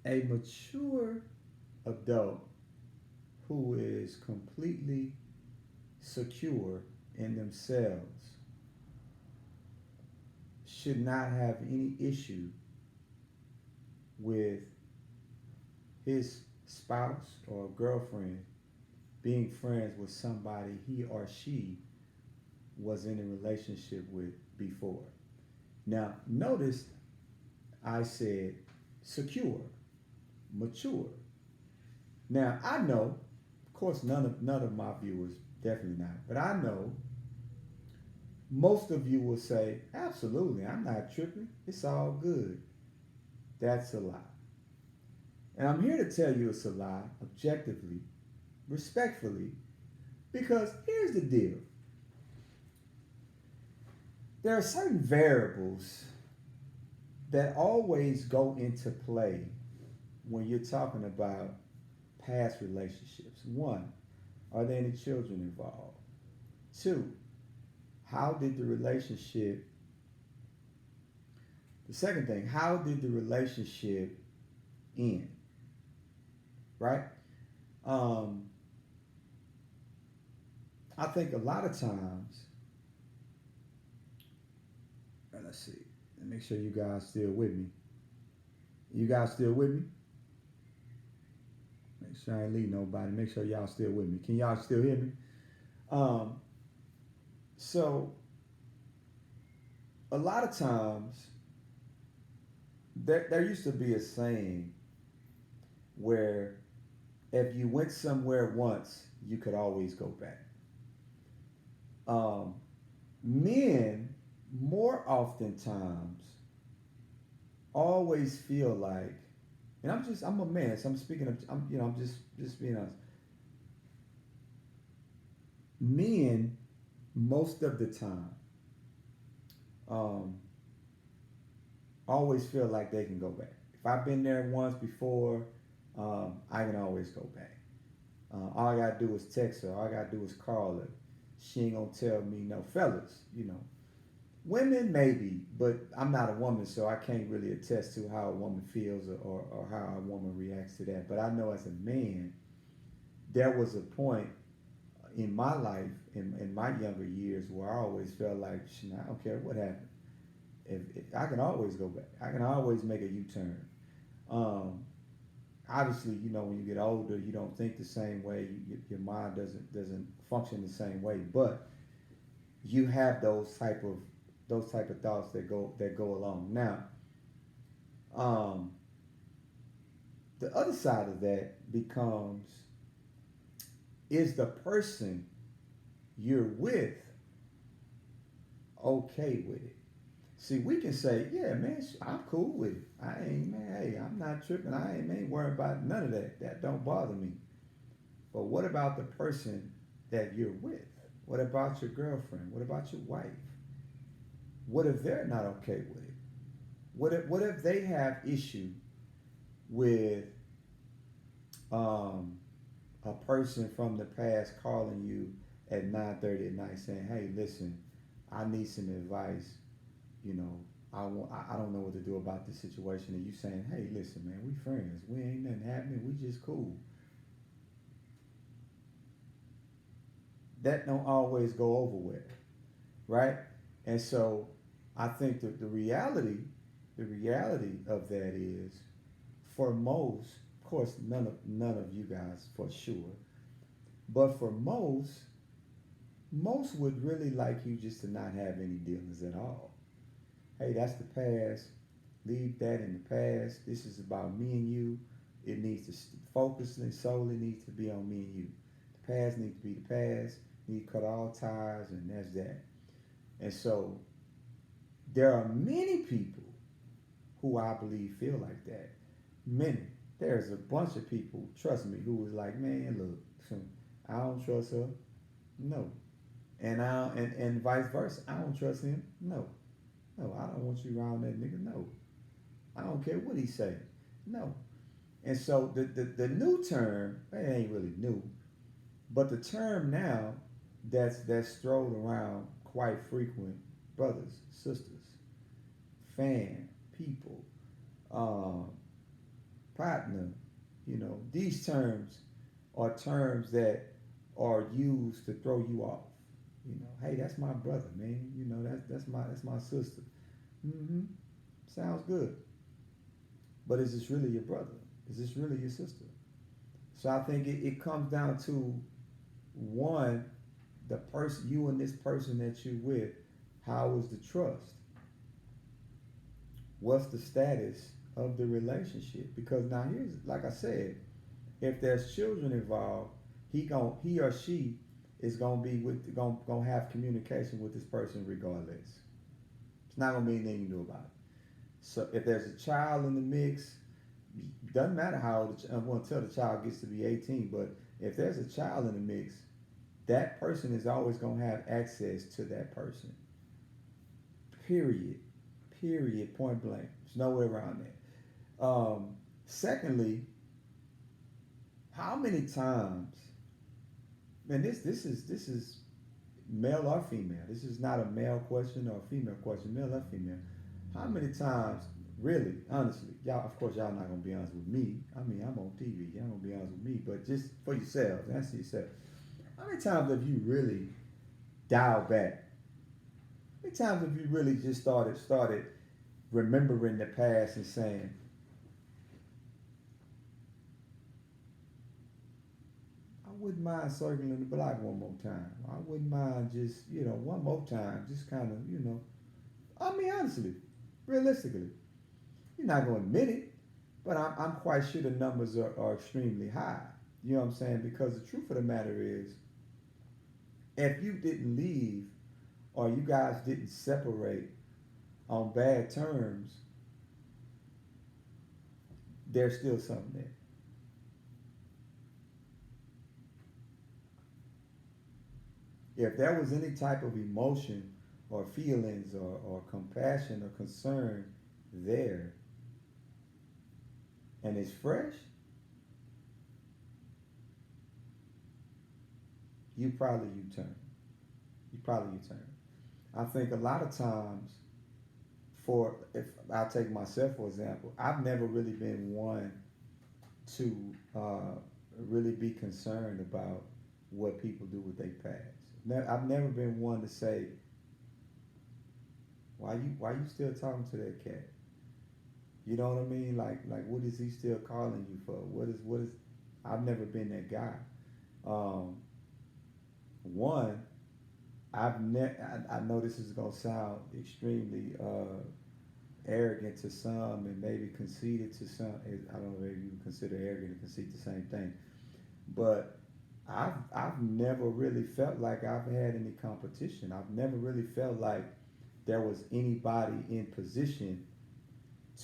A mature adult who is completely secure in themselves should not have any issue with his spouse or girlfriend being friends with somebody he or she was in a relationship with before. Now, notice I said secure, mature. Now, I know, of course, none of my viewers definitely not, but I know most of you will say, absolutely, I'm not tripping. It's all good. That's a lie. And I'm here to tell you it's a lie, objectively, respectfully, because here's the deal. There are certain variables that always go into play when you're talking about past relationships. One, are there any children involved? Two, how did the relationship, the second thing, how did the relationship end? Right? Um, I think a lot of times, let's see, make sure you guys still with me. You guys still with me? Make sure I ain't leave nobody. Make sure y'all still with me. Can y'all still hear me? Um, so a lot of times there used to be a saying where if you went somewhere once, you could always go back. Um, Men more oftentimes always feel like, and I'm a man, so I'm speaking of, I'm just being honest. Men most of the time um, always feel like they can go back. If I've been there once before, I can always go back. All I gotta do is text her. All I gotta do is call her. She ain't gonna tell me no, fellas. Women maybe, but I'm not a woman, so I can't really attest to how a woman feels or how a woman reacts to that. But I know as a man, there was a point in my life, in my younger years, where I always felt like, I don't care what happened. If I can always go back, I can always make a U-turn. Um, Obviously, when you get older, you don't think the same way. Your mind doesn't function the same way, but you have those type of thoughts that go along. Now, um, the other side of that becomes, is the person you're with okay with it? See, we can say, yeah, man, I'm cool with it. I ain't, man, hey, I'm not tripping. I ain't worried about none of that. That don't bother me. But what about the person that you're with? What about your girlfriend? What about your wife? What if they're not okay with it? What if they have issue with um, a person from the past calling you at 9:30 at night saying, "Hey, listen, I need some advice. You know, I don't know what to do about this situation." And you saying, "Hey, listen, man, we friends. We ain't nothing happening. We just cool." That don't always go over with, right? And so I think that the reality of that is, for most, of course, none of you guys for sure, but for most would really like you just to not have any dealings at all. Hey, that's the past. Leave that in the past. This is about me and you. It needs to focus and solely needs to be on me and you. The past needs to be the past. You need to cut all ties, and that's that. And so there are many people who I believe feel like that. Many. There's a bunch of people, trust me, who was like, man, look, I don't trust her. No. And vice versa. I don't trust him. No. No, I don't want you around that nigga. No. I don't care what he say. No. And so the new term, it ain't really new, but the term now that's thrown around quite frequent, brothers, sisters, fan, people, um, partner. These terms are terms that are used to throw you off. Hey, that's my brother, man. That's my sister. Mm-hmm. Sounds good. But is this really your brother? Is this really your sister? So I think it comes down to one, the person, you and this person that you with, how is the trust? What's the status of the relationship? Because now here's, like I said, if there's children involved, he or she is gonna be with gonna have communication with this person regardless. It's not gonna be anything you do about it. So if there's a child in the mix, doesn't matter how old until the child gets to be 18. But if there's a child in the mix, that person is always gonna have access to that person. Period. Period. Point blank. There's no way around that. Secondly, how many times? And this is male or female. This is not a male question or a female question. Male or female. How many times, really, honestly, y'all? Of course, y'all not gonna be honest with me. I mean, I'm on TV. Y'all gonna be honest with me, but just for yourselves, answer yourself. How many times have you really dialed back? How many times have you really just started remembering the past and saying, I wouldn't mind circling the block one more time. I wouldn't mind just, one more time, just kind of, I mean, honestly, realistically, you're not going to admit it, but I'm quite sure the numbers are extremely high. You know what I'm saying? Because the truth of the matter is, if you didn't leave or you guys didn't separate on bad terms, there's still something there. If there was any type of emotion or feelings or compassion or concern there and it's fresh, you probably U-turn. You probably U-turn. I think a lot of times, if I'll take myself for example, I've never really been one to really be concerned about what people do with their past. I've never been one to say, why you still talking to that cat? You know what I mean? Like what is he still calling you for? What is? I've never been that guy. Um, One, I know this is gonna sound extremely arrogant to some and maybe conceited to some. I don't know if you consider arrogant and conceit the same thing, but I've never really felt like I've had any competition. I've never really felt like there was anybody in position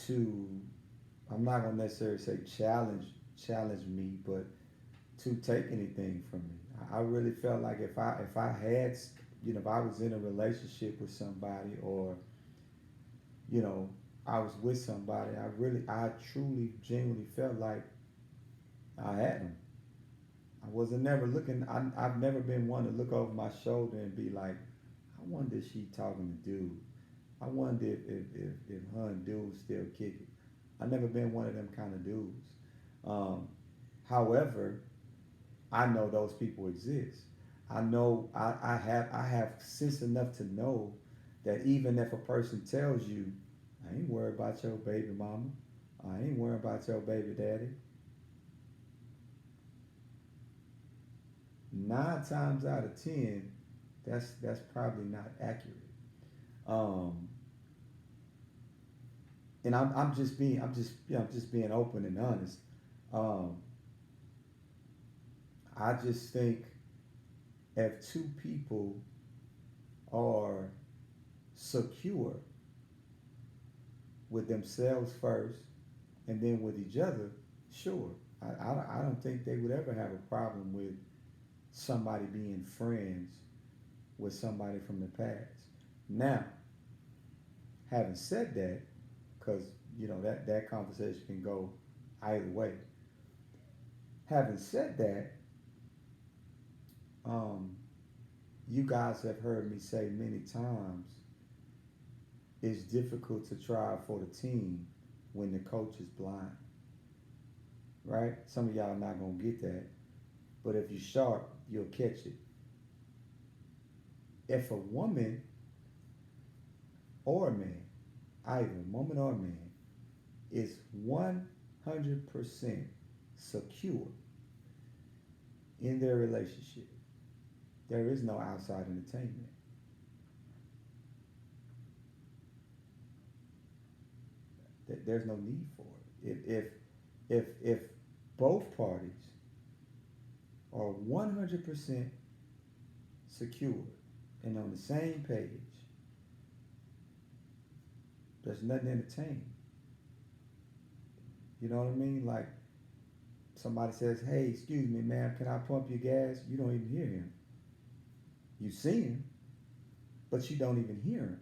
to. I'm not gonna necessarily say challenge me, but to take anything from me. I really felt like if I had, if I was in a relationship with somebody or you know I was with somebody, I truly genuinely felt like I had them. I wasn't never looking. I've never been one to look over my shoulder and be like, I wonder if she talking to dude. I wonder if her and dude still kicking. I never been one of them kind of dudes. Um, However, I know those people exist. I know I have sense enough to know that even if a person tells you, I ain't worried about your baby mama, I ain't worried about your baby daddy, 9 times out of 10, that's probably not accurate. Um, and I'm just being open and honest. Um, I just think if two people are secure with themselves first and then with each other, sure. I don't think they would ever have a problem with somebody being friends with somebody from the past. Now, having said that, because that conversation can go either way. Having said that, um, you guys have heard me say many times it's difficult to try for the team when the coach is blind. right? Some of y'all not gonna get that, but if you're sharp, you'll catch it. If a woman or a man, either woman or man, is 100% secure in their relationship, there is no outside entertainment. There's no need for it. If both parties are 100% secure and on the same page, there's nothing entertaining. You know what I mean? Like somebody says, "Hey, excuse me, ma'am, can I pump your gas?" You don't even hear him. You see him, but you don't even hear him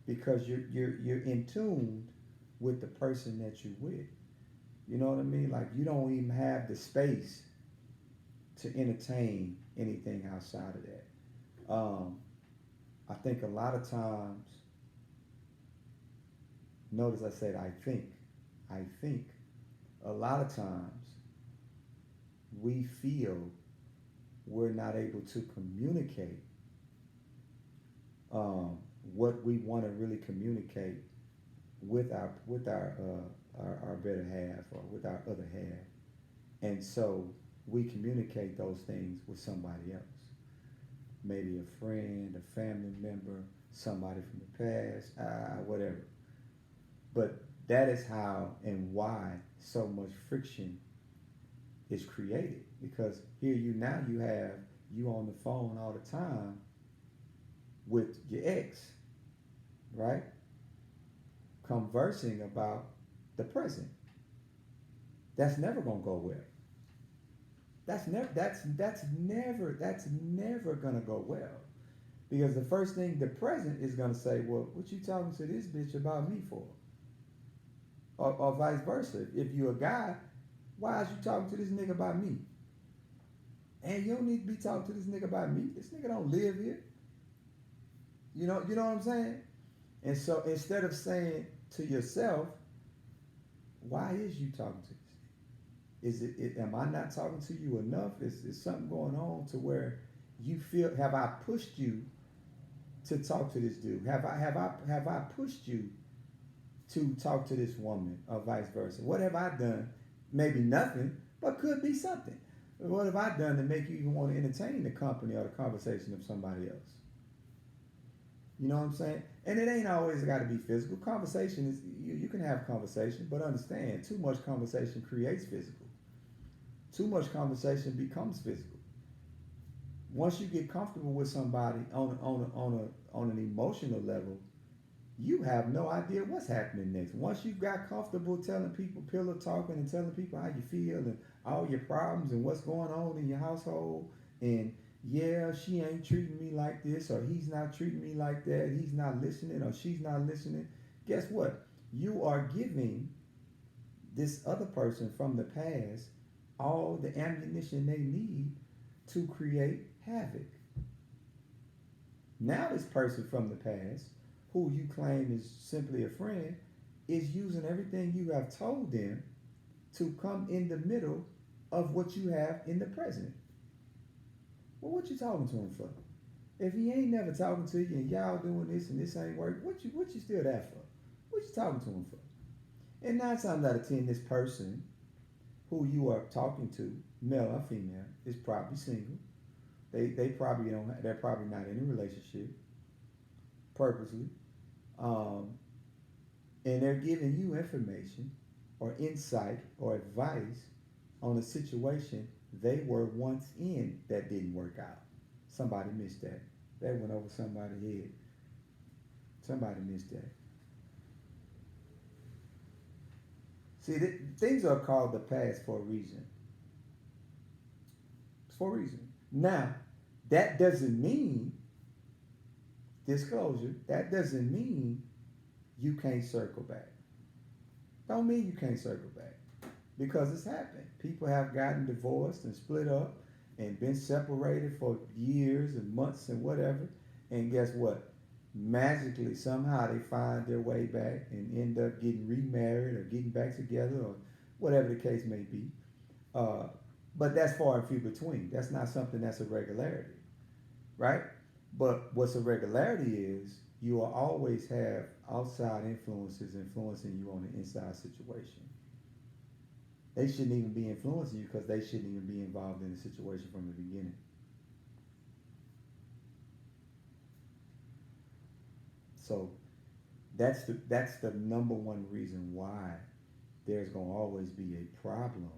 because you're in tune with the person that you're with. You know what I mean? Like you don't even have the space to entertain anything outside of that. I think a lot of times, notice I said I think a lot of times we feel we're not able to communicate what we want to really communicate with our better half or with our other half, and so we communicate those things with somebody else, maybe a friend, a family member, somebody from the past, whatever. But that is how and why so much friction is created because here you have you on the phone all the time with your ex, right? Conversing about the present. That's never gonna go well. That's never gonna go well. Because the first thing the present is gonna say, well, what you talking to this bitch about me for? Or vice versa. If you're a guy, why is you talking to this nigga about me? And you don't need to be talking to this nigga about me. This nigga don't live here. You know what I'm saying? And so instead of saying to yourself, why is you talking to this? Am I not talking to you enough? Is something going on to where you feel have I pushed you to talk to this dude? Have I pushed you to talk to this woman or vice versa? What have I done? Maybe nothing, but could be something. What have I done to make you even want to entertain the company or the conversation of somebody else? You know what I'm saying? And it ain't always got to be physical. Conversation is you can have conversation, but understand too much conversation creates physical. Too much conversation becomes physical. Once you get comfortable with somebody on an emotional level, you have no idea what's happening next. Once you got comfortable telling people, pillow talking and telling people how you feel and all your problems and what's going on in your household, and yeah, she ain't treating me like this, or he's not treating me like that, he's not listening, or she's not listening, guess what? You are giving this other person from the past all the ammunition they need to create havoc. Now, this person from the past, who you claim is simply a friend, is using everything you have told them to come in the middle of what you have in the present. Well, what you talking to him for? If he ain't never talking to you and y'all doing this and this ain't working, what you still there for? What you talking to him for? And 9 times out of 10, this person who you are talking to, male or female, is probably single. They probably don't. They're probably not in a relationship purposely, um, and they're giving you information or insight or advice on a situation they were once in that didn't work out. Somebody missed that. That went over somebody's head. Somebody missed that. See, things are called the past for a reason. It's for a reason. Now, that doesn't mean disclosure. That doesn't mean you can't circle back. Don't mean you can't circle back because it's happened. People have gotten divorced and split up and been separated for years and months and whatever. And guess what? Magically, somehow they find their way back and end up getting remarried or getting back together or whatever the case may be. Uh, but that's far and few between. That's not something that's a regularity, right? But what's a regularity is you will always have outside influences influencing you on the inside situation. They shouldn't even be influencing you because they shouldn't even be involved in the situation from the beginning. So that's the number one reason why there's gonna always be a problem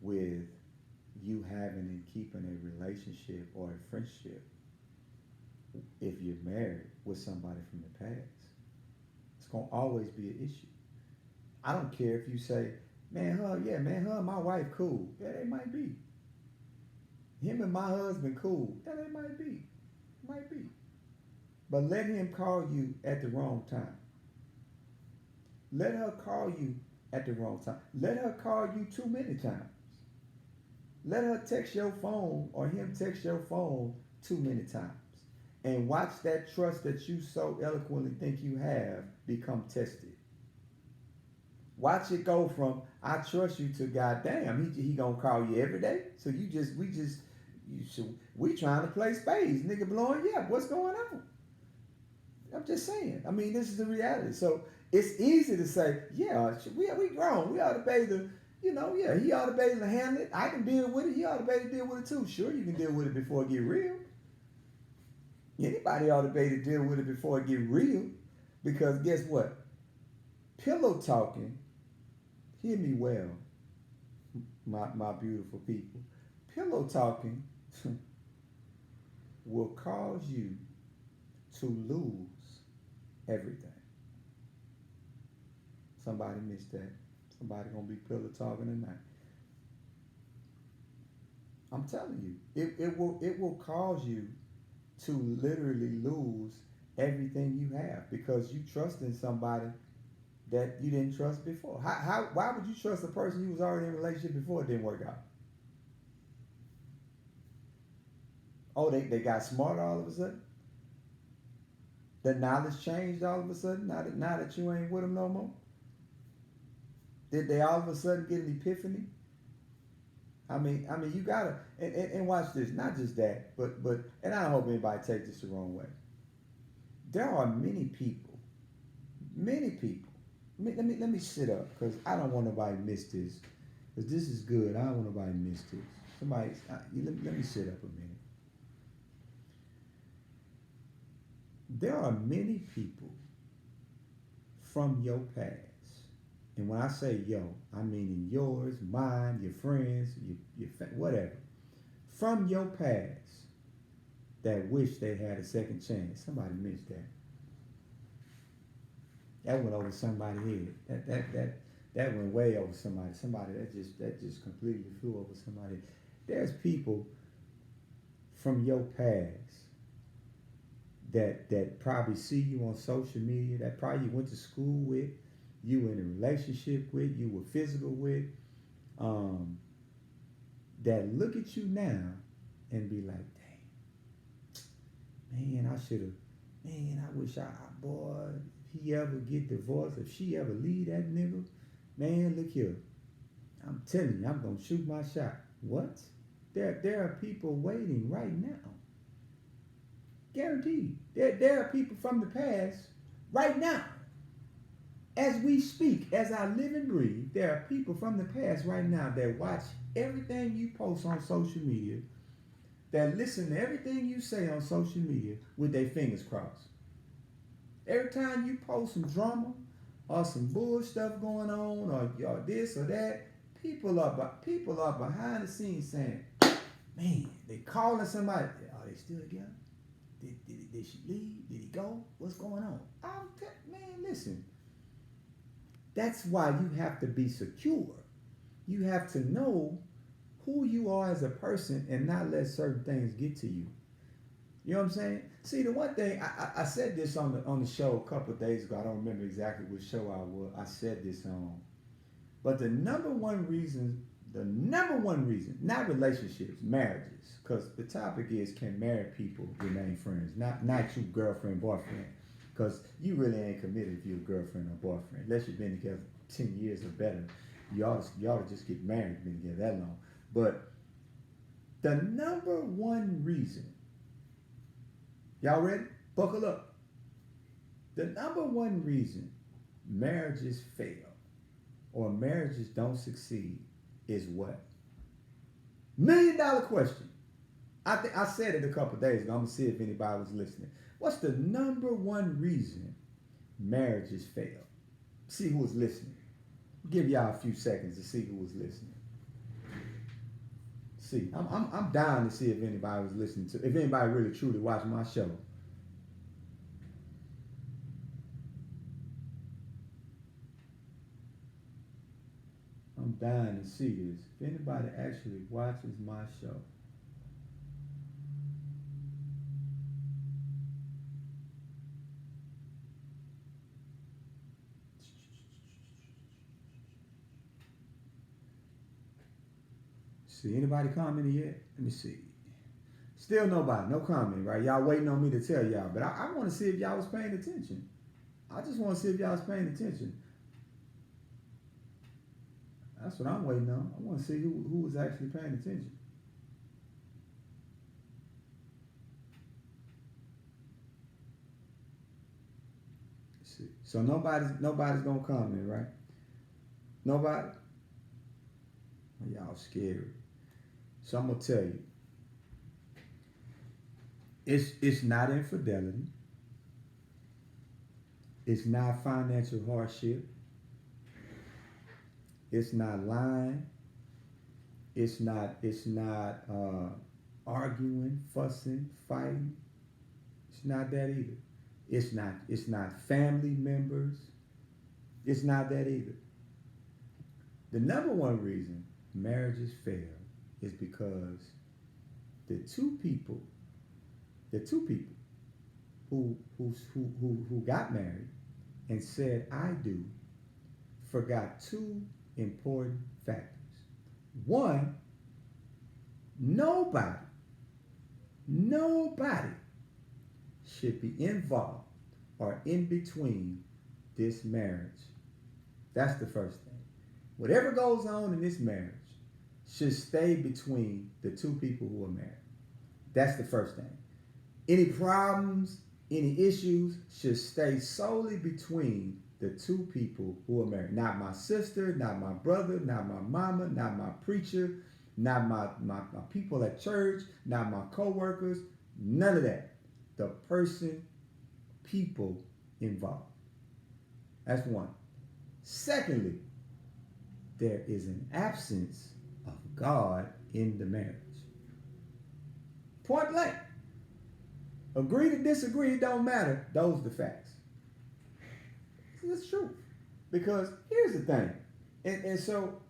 with you having and keeping a relationship or a friendship if you're married with somebody from the past. It's gonna always be an issue. I don't care if you say, man, her, yeah, man, her and my wife cool. Yeah, they might be. Him and my husband cool. Yeah, they might be. Might be. But let him call you at the wrong time. Let her call you at the wrong time. Let her call you too many times. Let her text your phone or him text your phone too many times. And watch that trust that you so eloquently think you have become tested. Watch it go from I trust you to goddamn he gonna call you every day. So we trying to play spades, nigga blowing you up. What's going on? I'm just saying. I mean, this is the reality. So it's easy to say, yeah, we grown. We ought to be able to, yeah, he ought to be able to handle it. I can deal with it. He ought to be able to deal with it too. Sure, you can deal with it before it get real. Anybody ought to be able to deal with it before it get real. Because guess what? Pillow talking, hear me well, my beautiful people. Pillow talking will cause you to lose everything. Somebody missed that. Somebody gonna be pillow talking tonight. I'm telling you, it will cause you to literally lose everything you have because you trust in somebody that you didn't trust before. Why would you trust a person you was already in a relationship before it didn't work out? Oh, they got smart all of a sudden? The knowledge changed all of a sudden now that you ain't with them no more? Did they all of a sudden get an epiphany? I mean, you gotta and watch this. Not just that, but and I don't hope anybody takes this the wrong way. There are many people. Let me sit up because I don't want nobody to miss this. Because this is good. I don't want nobody to miss this. Let me sit up a minute. There are many people from your past. And when I say yo, I mean in yours, mine, your friends, your whatever. From your past that wish they had a second chance. Somebody missed that. That went over somebody's head. That went way over somebody. Somebody that just completely flew over somebody. There's people from your past that probably see you on social media, that probably you went to school with, you were in a relationship with, you were physical with, that look at you now and be like, dang, man, I wish boy, if he ever get divorced, if she ever leave that nigga, man, look here. I'm telling you, I'm gonna shoot my shot. What? There are people waiting right now. Guaranteed. There are people from the past right now. As we speak, as I live and breathe, there are people from the past right now that watch everything you post on social media, that listen to everything you say on social media with their fingers crossed. Every time you post some drama or some bull stuff going on or this or that, people are behind the scenes saying, man, they calling somebody. Are they still together? Did she leave? Did he go? What's going on? Man, listen. That's why you have to be secure. You have to know who you are as a person and not let certain things get to you. You know what I'm saying? See, the one thing, I said this on the show a couple of days ago. I don't remember exactly which show I said this on. But the number one reason, not relationships, marriages, because the topic is, can married people remain friends? Not you girlfriend, boyfriend. Because you really ain't committed if you're a girlfriend or boyfriend, unless you've been together 10 years or better. You ought to just get married, been together that long. But the number one reason, y'all ready? Buckle up. The number one reason marriages fail or marriages don't succeed is what? $1 million question. I said it a couple days ago. I'm gonna see if anybody was listening. What's the number one reason marriages fail? See who was listening. Give y'all a few seconds to see who was listening. See, I'm dying to see if anybody was listening to, if anybody really truly watched my show. I'm dying to see this. If anybody actually watches my show. See, anybody commented yet? Let me see. Still nobody, no comment, right? Y'all waiting on me to tell y'all, but I want to see if y'all was paying attention. I just want to see if y'all was paying attention. That's what I'm waiting on. I want to see who was actually paying attention. Let's see. So nobody's gonna comment, right? Nobody? Well, y'all scary. So I'm gonna tell you. It's not infidelity. It's not financial hardship. It's not lying. It's not arguing, fussing, fighting. It's not that either. It's not family members. It's not that either. The number one reason marriages fail is because the two people who got married and said I do forgot two important factors. One, nobody should be involved or in between this marriage. That's the first thing. Whatever goes on in this marriage should stay between the two people who are married. That's the first thing. Any problems, any issues should stay solely between the two people who are married. Not my sister, not my brother, not my mama, not my preacher, not my people at church, not my co-workers, none of that. The people involved. That's one. Secondly, there is an absence of God in the marriage. Point blank. Agree to disagree, it don't matter. Those are the facts. It's true. Because here's the thing. And so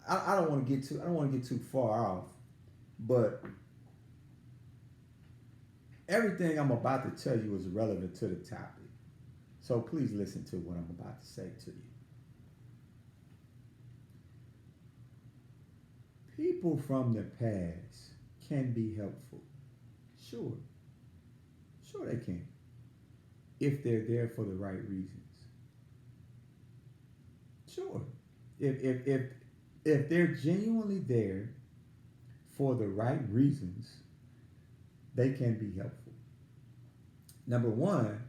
I don't want to get too far off, but everything I'm about to tell you is relevant to the topic. So please listen to what I'm about to say to you. People from the past can be helpful. Sure. Sure they can. If they're there for the right reasons. Sure. If they're genuinely there for the right reasons, they can be helpful. Number one,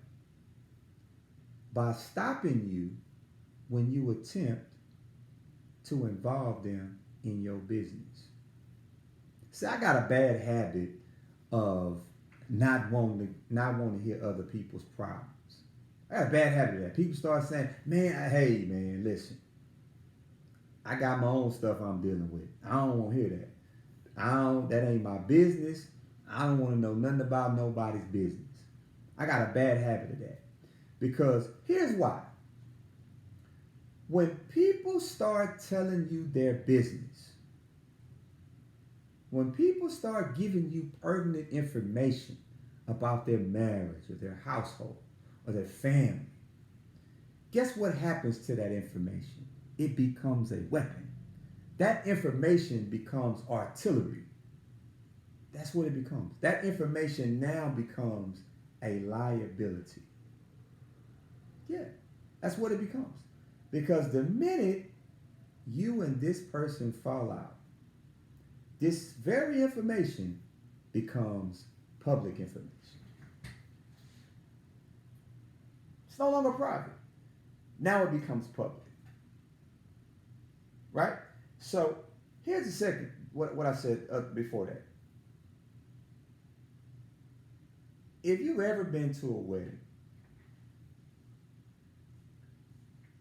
by stopping you when you attempt to involve them in your business. See, I got a bad habit of not wanting to hear other people's problems. I got a bad habit of that. People start saying, hey, listen. I got my own stuff I'm dealing with. I don't want to hear that. That ain't my business. I don't want to know nothing about nobody's business. I got a bad habit of that. Because here's why. When people start telling you their business, when people start giving you pertinent information about their marriage or their household or their family, guess what happens to that information? It becomes a weapon. That information becomes artillery. That's what it becomes. That information now becomes a liability. Yeah, that's what it becomes. Because the minute you and this person fall out, this very information becomes public information. It's no longer private. Now it becomes public. Right? So here's the second, what I said before that. If you've ever been to a wedding,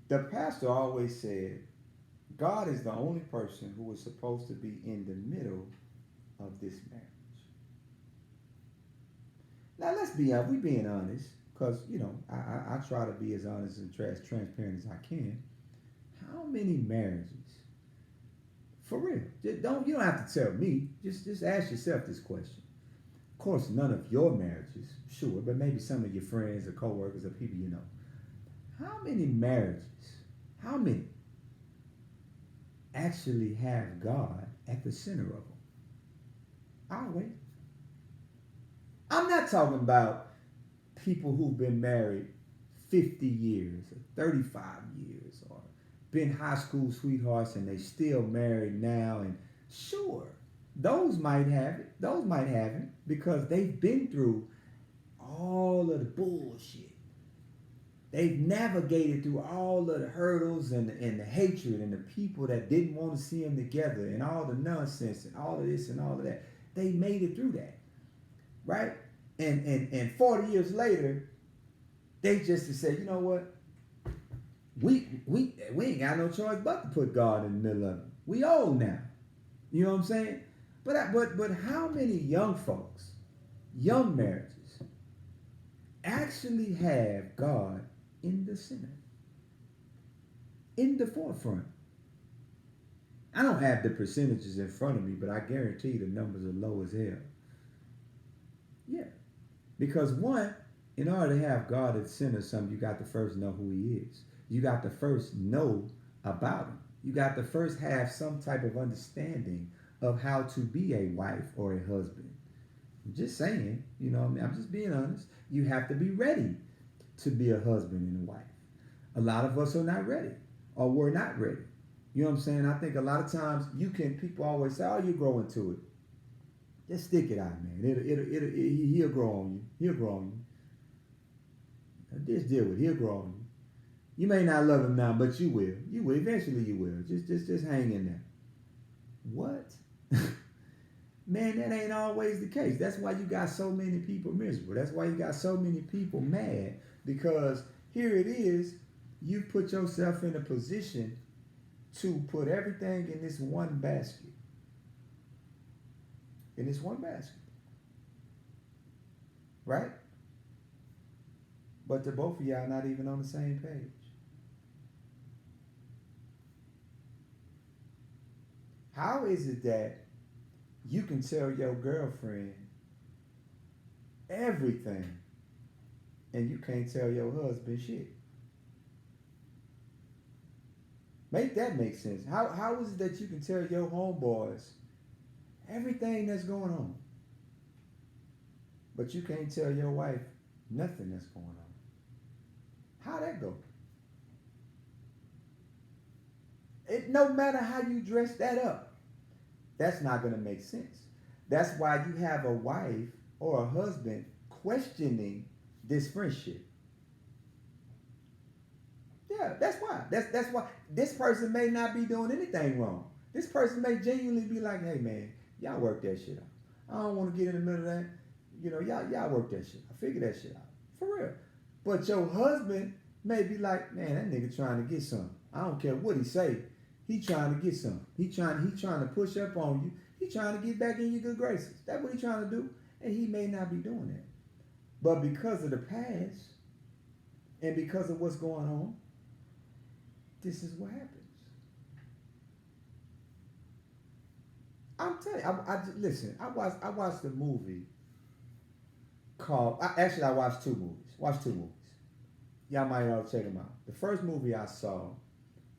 the pastor always said, God is the only person who is supposed to be in the middle of this marriage. Now let's be honest, we being honest, because I try to be as honest and transparent as I can. How many marriages, for real, you don't have to tell me, just ask yourself this question. Of course, none of your marriages, sure, but maybe some of your friends or coworkers or people you know. How many marriages, how many actually have God at the center of them? I'll wait. I'm not talking about people who've been married 50 years or 35 years or been high school sweethearts and they still married now. And sure, those might have it. Those might have it because they've been through all of the bullshit. They've navigated through all of the hurdles and the hatred and the people that didn't want to see them together and all the nonsense and all of this and all of that. They made it through that, right? And 40 years later, they just say, you know what? We ain't got no choice but to put God in the middle of it. We old now. You know what I'm saying? But how many young folks, young marriages, actually have God in the center, in the forefront? I don't have the percentages in front of me, but I guarantee the numbers are low as hell. Yeah. Because one, in order to have God at the center of something, you got to first know who he is. You got to first know about him. You got to first have some type of understanding of how to be a wife or a husband. I'm just saying, I'm just being honest. You have to be ready to be a husband and a wife. A lot of us are not ready, or we're not ready. You know what I'm saying? I think a lot of times people always say, oh, you grow into it. Just stick it out, man. He'll grow on you. He'll grow on you. Just deal with it. He'll grow on you. You may not love him now, but you will. You will. Eventually you will. Just hang in there. What? Man, that ain't always the case. That's why you got so many people miserable. That's why you got so many people mad. Because here it is, you put yourself in a position to put everything in this one basket. In this one basket. Right? But the both of y'all not even on the same page. How is it that you can tell your girlfriend everything and you can't tell your husband shit? Make that make sense. How is it that you can tell your homeboys everything that's going on, but you can't tell your wife nothing that's going on? How'd that go? No matter how you dress that up, that's not going to make sense. That's why you have a wife or a husband questioning this friendship. Yeah, that's why. That's why this person may not be doing anything wrong. This person may genuinely be like, hey man, y'all work that shit out. I don't want to get in the middle of that. Y'all work that shit out. Figure that shit out. For real. But your husband may be like, man, that nigga trying to get something. I don't care what he say. He trying to get something. He trying to push up on you. He trying to get back in your good graces. That's what he trying to do. And he may not be doing that. But because of the past and because of what's going on, this is what happens. I'm telling you, listen, I watched a movie called, I watched two movies. Y'all might ought to check them out. The first movie I saw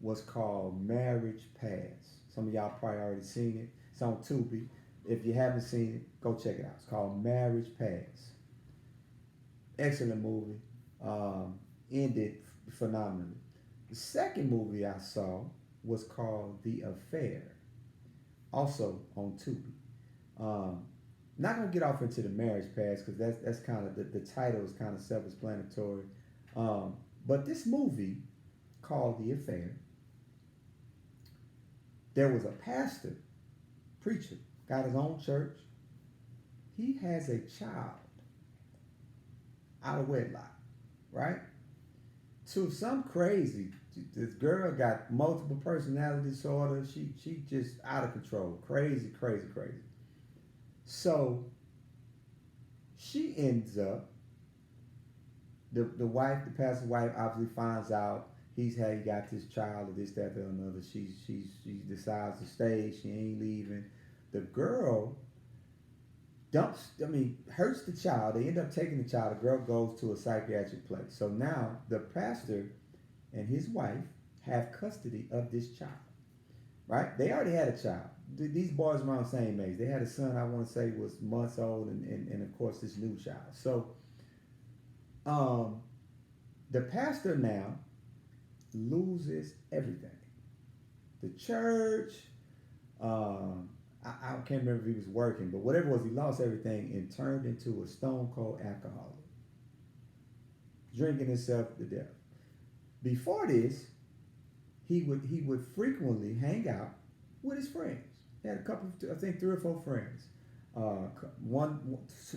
was called Marriage Pass. Some of y'all probably already seen it. It's on Tubi. If you haven't seen it, go check it out. It's called Marriage Pass. Excellent movie. Ended phenomenally. The second movie I saw was called The Affair, also on Tubi. Um, Not gonna get off into the marriage past because that's kind of the title is kind of self-explanatory. Um, but this movie called The Affair, there was a pastor, preacher, got his own church. He has a child out of wedlock, right? To some crazy, this girl got multiple personality disorder. She just out of control, crazy, crazy, crazy. So she ends up the wife, the pastor's wife, obviously finds out he got this child or this, that, or another. She decides to stay. She ain't leaving. The girl hurts the child. They end up taking the child. The girl goes to a psychiatric place. So now the pastor and his wife have custody of this child. Right? They already had a child. These boys around the same age. They had a son, I want to say, was months old, and of course this new child. So the pastor now loses everything. The church, I can't remember if he was working, but whatever it was, he lost everything and turned into a stone cold alcoholic, drinking himself to death. Before this, he would frequently hang out with his friends. He had a couple, I think 3 or 4 friends. One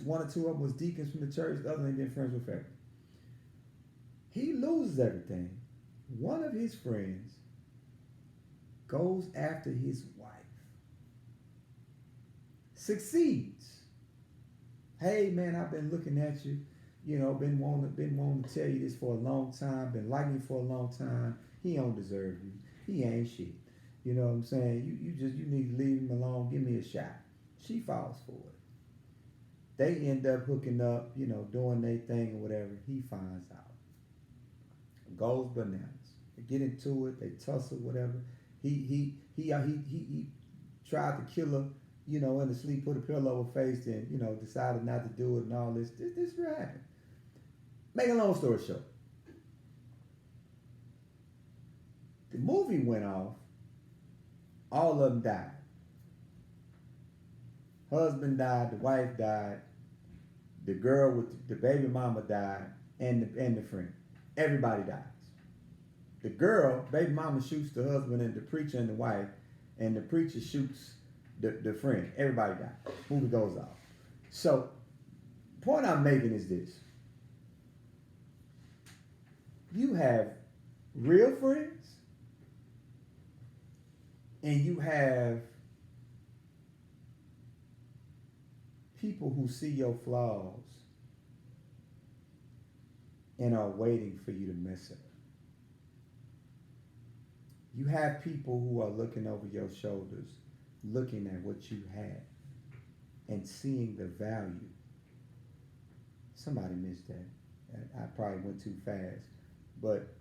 or two of them was deacons from the church. The other ain't been friends with forever. He loses everything. One of his friends goes after his wife. Succeeds. Hey man, I've been looking at you. You know, been wanting to tell you this for a long time. Been liking you for a long time. He don't deserve you. He ain't shit. You know what I'm saying? You need to leave him alone. Give me a shot. She falls for it. They end up hooking up, you know, doing their thing or whatever. He finds out. Goes bananas. They get into it. They tussle, whatever. He tried to kill her, you know, in the sleep, put a pillow over her face, and, you know, decided not to do it and all this. This really happened. Make a long story short. The movie went off. All of them died. Husband died. The wife died. The girl with the baby mama died, and the friend. Everybody dies. The girl, baby mama shoots the husband and the preacher and the wife, and the preacher shoots the friend. Everybody dies. Movie goes off. So, the point I'm making is this. You have real friends, and you have people who see your flaws and are waiting for you to mess up. You have people who are looking over your shoulders, looking at what you have and seeing the value. Somebody missed that. I probably went too fast. But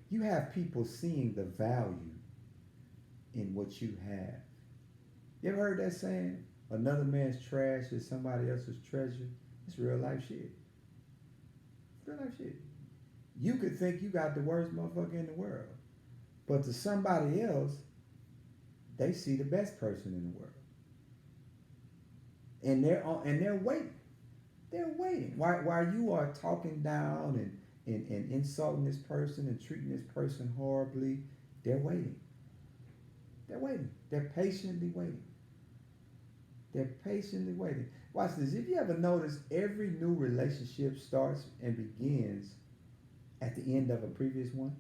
you have people seeing the value in what you have. You ever heard that saying? Another man's trash is somebody else's treasure. It's real life shit. Real life shit. You could think you got the worst motherfucker in the world. But to somebody else, they see the best person in the world. And they're waiting. They're waiting. While you are talking down and insulting this person and treating this person horribly, they're waiting. They're waiting. They're patiently waiting. They're patiently waiting. Watch this. If you ever notice, every new relationship starts and begins at the end of a previous one.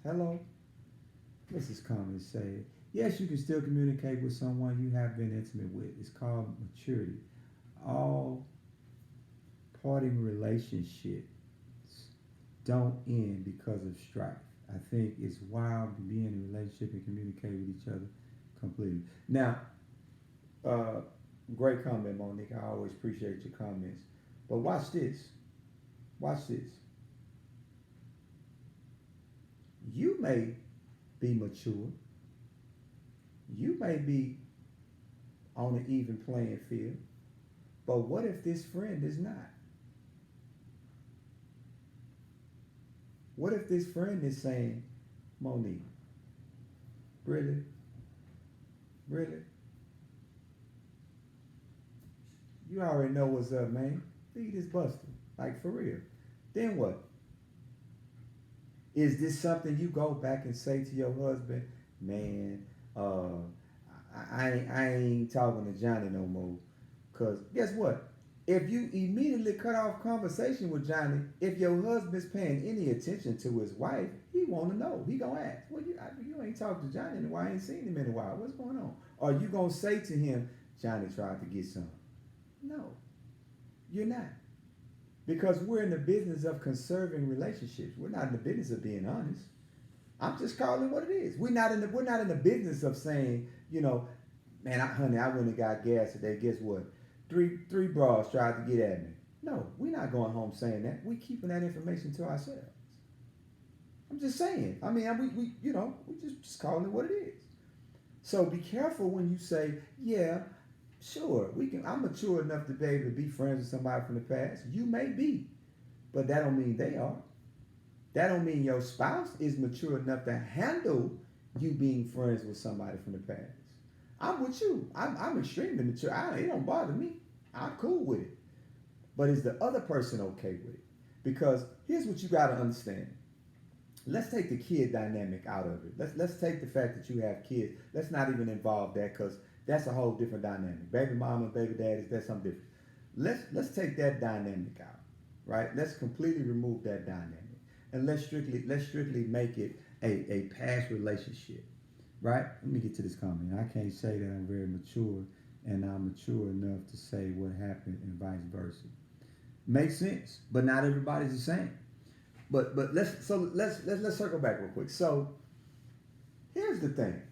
Hello? Mrs. Cummings say, yes, you can still communicate with someone you have been intimate with. It's called maturity. All parting relationships don't end because of strife. I think it's wild to be in a relationship and communicate with each other completely. Now, great comment, Monique. I always appreciate your comments. But watch this. Watch this. You may be mature. You may be on an even playing field. But what if this friend is not? What if this friend is saying, Monique, really? Really? You already know what's up, man. Leave this buster. Like, for real. Then what? Is this something you go back and say to your husband, man, I ain't talking to Johnny no more. Because guess what? If you immediately cut off conversation with Johnny, if your husband's paying any attention to his wife, he want to know. He going to ask, well, you ain't talked to Johnny in a while. I ain't seen him in a while. What's going on? Or you going to say to him, Johnny tried to get some. No, you're not. Because we're in the business of conserving relationships. We're not in the business of being honest. I'm just calling what it is. We're not in the business of saying, man, honey, I went and got gas today. Guess what? Three bras tried to get at me. No, we're not going home saying that. We're keeping that information to ourselves. I'm just saying. I mean, we just calling it what it is. So be careful when you say, yeah, sure, I'm mature enough to be able to be friends with somebody from the past. You may be, but that don't mean they are. That don't mean your spouse is mature enough to handle you being friends with somebody from the past. I'm with you. I'm extremely mature. It don't bother me. I'm cool with it. But is the other person okay with it? Because here's what you got to understand. Let's take the kid dynamic out of it. Let's take the fact that you have kids. Let's not even involve that, because that's a whole different dynamic. Baby mama, baby daddies, that's something different. Let's take that dynamic out, right? Let's completely remove that dynamic, and let's strictly make it a past relationship, right? Let me get to this comment. I can't say that I'm very mature, and I'm mature enough to say what happened and vice versa. Makes sense, but not everybody's the same. But let's circle back real quick. So here's the thing.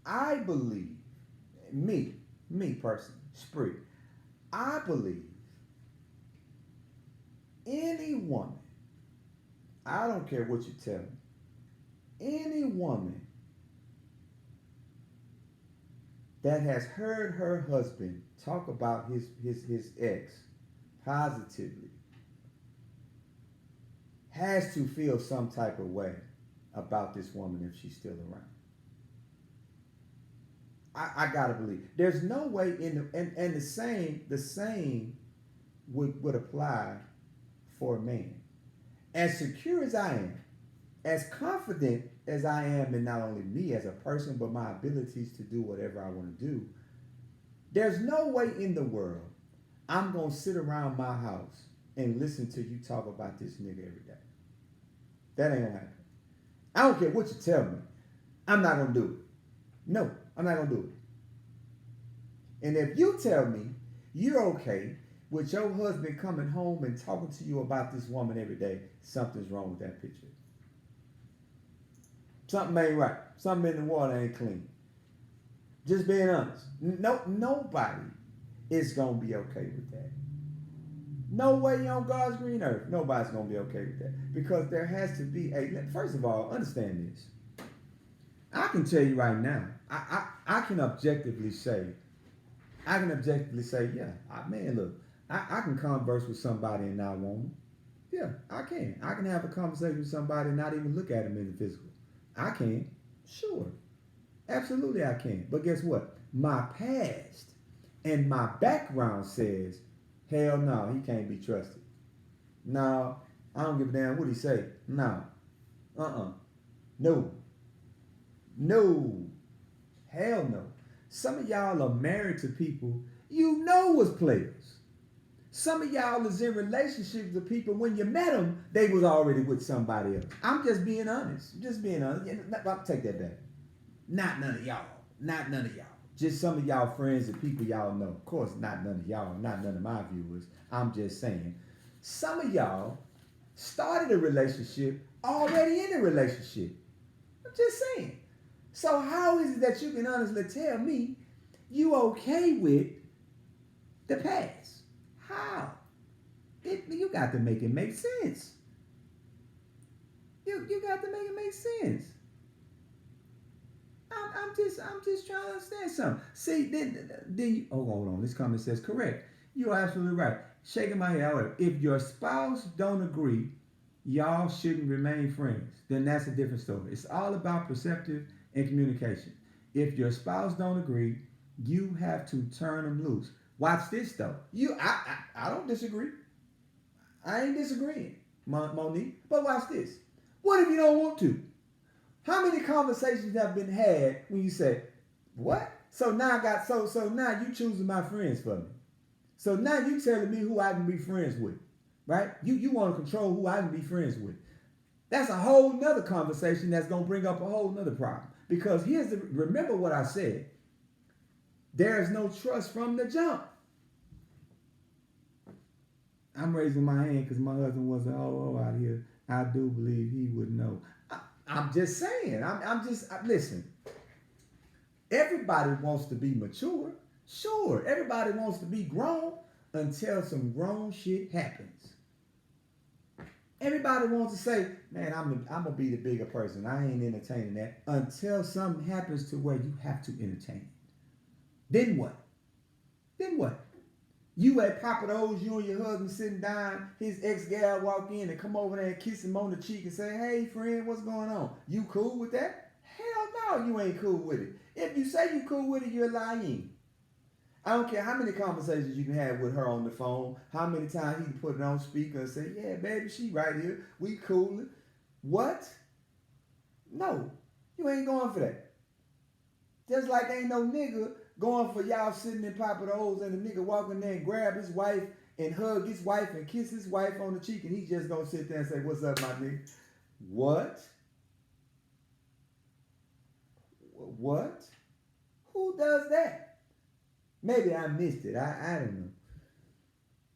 I believe, me personally, Spree, I believe any woman, I don't care what you tell me, any woman that has heard her husband talk about his ex positively has to feel some type of way about this woman if she's still around. I gotta believe. There's no way and the same would apply for a man. As secure as I am, as confident as I am in not only me as a person, but my abilities to do whatever I want to do, there's no way in the world I'm gonna sit around my house and listen to you talk about this nigga every day. That ain't gonna happen. I don't care what you tell me. I'm not gonna do it. No, I'm not gonna do it. And if you tell me you're okay with your husband coming home and talking to you about this woman every day, something's wrong with that picture. Something ain't right. Something in the water ain't clean. Just being honest. Nobody is gonna be okay with that. No way on God's green earth. Nobody's gonna be okay with that. Because there has to be first of all, understand this. I can tell you right now, I can objectively say, yeah, man, look, I can converse with somebody and not want them. Yeah, I can. I can have a conversation with somebody and not even look at them in the physical. I can. Sure. Absolutely I can. But guess what? My past and my background says, hell no, he can't be trusted. No, I don't give a damn what he say. No. No. No. Hell no. Some of y'all are married to people you know was players. Some of y'all is in relationships with people when you met them, they was already with somebody else. I'm just being honest. Just being honest. I'll take that back. Not none of y'all. Not none of y'all. Just some of y'all friends and people y'all know. Of course, not none of y'all. Not none of my viewers. I'm just saying. Some of y'all started a relationship already in a relationship. I'm just saying. So how is it that you can honestly tell me you okay with the past? How? You got to make it make sense. You got to make it make sense. I'm just trying to understand something. See, then you, oh, hold on. This comment says correct. You're absolutely right. Shaking my head. However, if your spouse don't agree, y'all shouldn't remain friends. Then that's a different story. It's all about perceptive and communication. If your spouse don't agree, you have to turn them loose. Watch this though. I don't disagree. I ain't disagreeing, Monique. But watch this. What if you don't want to? How many conversations have been had when you say, "What?" So now so now you choosing my friends for me. So now you telling me who I can be friends with, right? You want to control who I can be friends with. That's a whole nother conversation that's gonna bring up a whole nother problem. Because remember what I said. There is no trust from the jump. I'm raising my hand because my husband was an OO out here. I do believe he would know. I'm just saying. Listen. Everybody wants to be mature. Sure, everybody wants to be grown until some grown shit happens. Everybody wants to say, man, I'm gonna be the bigger person. I ain't entertaining that until something happens to where you have to entertain it. Then what? Then what? You at Papa Do's, you and your husband sitting down, his ex-gal walk in and come over there and kiss him on the cheek and say, hey friend, what's going on? You cool with that? Hell no, you ain't cool with it. If you say you cool with it, you're lying. I don't care how many conversations you can have with her on the phone, how many times he can put it on speaker and say, yeah, baby, she right here. We coolin'. What? No, you ain't going for that. Just like ain't no nigga going for y'all sitting in Papa Do's and the nigga walking there and grab his wife and hug his wife and kiss his wife on the cheek and he just gonna sit there and say, what's up, my nigga? What? What? Who does that? Maybe I missed it. I don't know.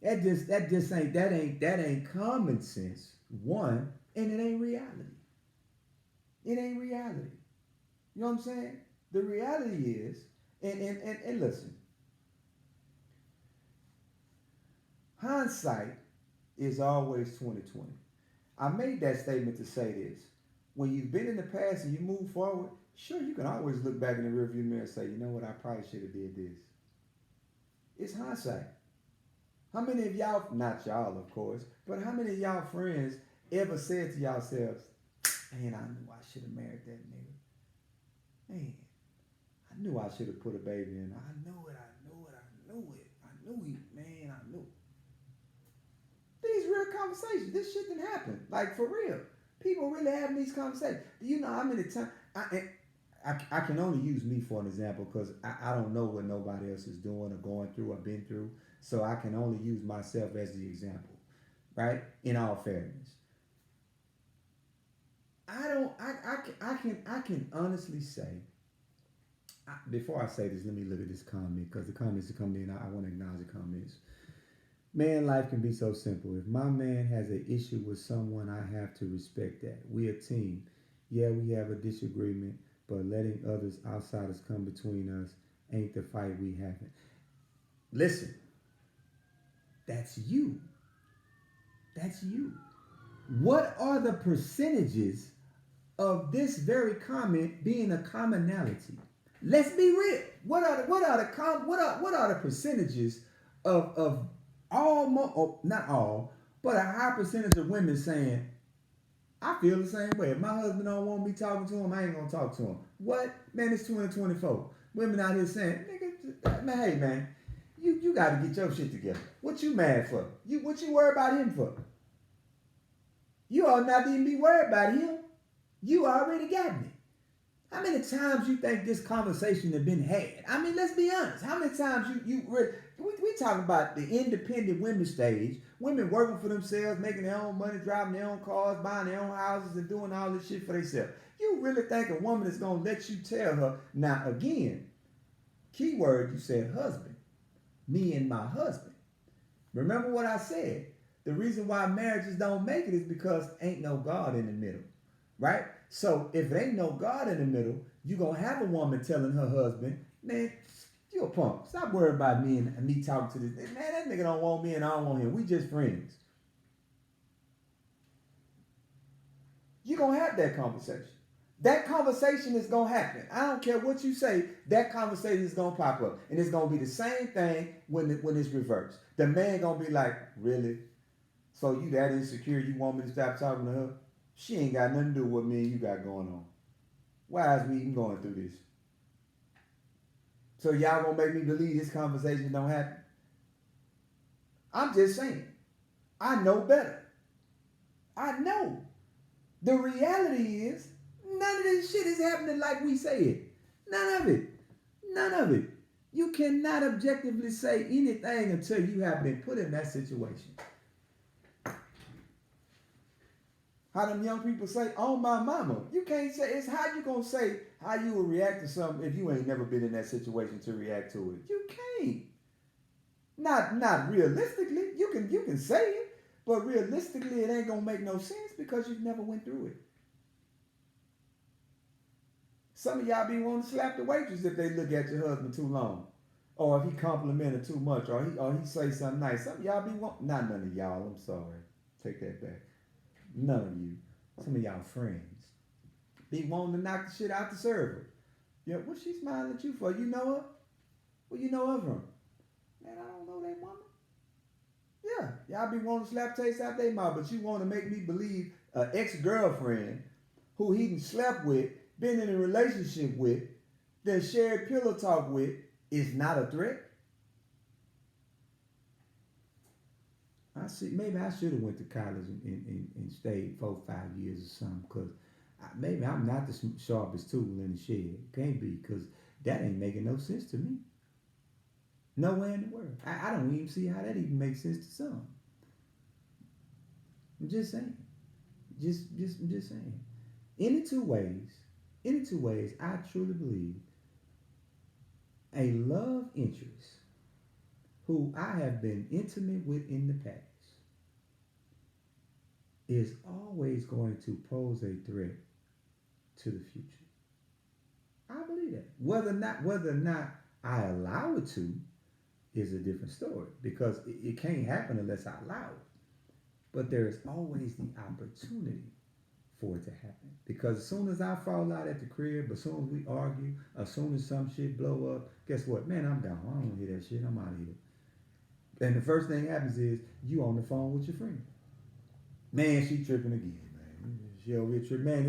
That ain't common sense. One, and it ain't reality. It ain't reality. You know what I'm saying? The reality is, and listen, hindsight is always 2020. I made that statement to say this. When you've been in the past and you move forward, sure, you can always look back in the rearview mirror and say, you know what, I probably should have did this. It's hindsight. How many of y'all, not y'all of course, but how many of y'all friends ever said to yourselves, man, I knew I should have married that nigga. Man, I knew I should have put a baby in. I knew it. These real conversations. This shit didn't happen. Like, for real. People really having these conversations. Do you know how many times? I can only use me for an example because I don't know what nobody else is doing or going through or been through. So I can only use myself as the example, right? In all fairness. I can honestly say, before I say this, let me look at this comment because the comments are coming in. I want to acknowledge the comments. Man, life can be so simple. If my man has an issue with someone, I have to respect that. We a team. Yeah, we have a disagreement, but letting others, outsiders, come between us ain't the fight we having. Listen, that's you. That's you. What are the percentages of this very comment being a commonality? Let's be real. What are the percentages of all, not all, but a high percentage of women saying, I feel the same way. If my husband don't want me talking to him, I ain't gonna talk to him. What? Man, it's 2024. Women out here saying, nigga, man, hey man, you gotta get your shit together. What you mad for? What you worried about him for? You ought not even be worried about him. You already got me. How many times you think this conversation has been had? I mean, let's be honest. How many times we talking about the independent women stage, women working for themselves, making their own money, driving their own cars, buying their own houses, and doing all this shit for themselves. You really think a woman is going to let you tell her, now again, keyword, you said husband, me and my husband. Remember what I said. The reason why marriages don't make it is because ain't no God in the middle, right? So if it ain't no God in the middle, you going to have a woman telling her husband, man, you a punk. Stop worrying about me and me talking to this. Man, that nigga don't want me and I don't want him. We just friends. You going to have that conversation. That conversation is gonna happen. I don't care what you say. That conversation is gonna pop up, and it's gonna be the same thing when it's reversed. The man gonna be like, "Really? So you that insecure? You want me to stop talking to her? She ain't got nothing to do with what me and you got going on. Why is we even going through this? So y'all gonna make me believe this conversation don't happen? I'm just saying. I know better. I know. The reality is, none of this shit is happening like we say it. None of it. None of it. You cannot objectively say anything until you have been put in that situation. How them young people say, "Oh my mama." You can't say, it's how you gonna say how you would react to something if you ain't never been in that situation to react to it. You can't. Not realistically. You can say it, but realistically it ain't gonna make no sense because you've never went through it. Some of y'all be wanting to slap the waitress if they look at your husband too long. Or if he complimented too much, or he say something nice. Some of y'all be wanting, not none of y'all, I'm sorry. Take that back. None of you. Some of y'all friends. Be wanting to knock the shit out the server. Yeah, what she smiling at you for? You know her? Well, you know her from? Man, I don't know that woman. Yeah, y'all be wanting to slap taste out their mouth, but you want to make me believe an ex-girlfriend who he done slept with, been in a relationship with, then shared pillow talk with, is not a threat? I see. Maybe I should have went to college and stayed 4 or 5 years or something, because maybe I'm not the sharpest tool in the shed. Can't be, because that ain't making no sense to me. Nowhere in the world. I don't even see how that even makes sense to some. I'm just saying. I'm just saying. Any two ways, I truly believe a love interest who I have been intimate with in the past is always going to pose a threat to the future. I believe that. Whether or not I allow it to is a different story, because it can't happen unless I allow it. But there is always the opportunity for it to happen. Because as soon as I fall out at the crib, as soon as we argue, as soon as some shit blow up, guess what? Man, I'm gone. I don't want to hear that shit. I'm out of here. And the first thing happens is you on the phone with your friend. Man, she tripping again, man. She over here tripping. Man,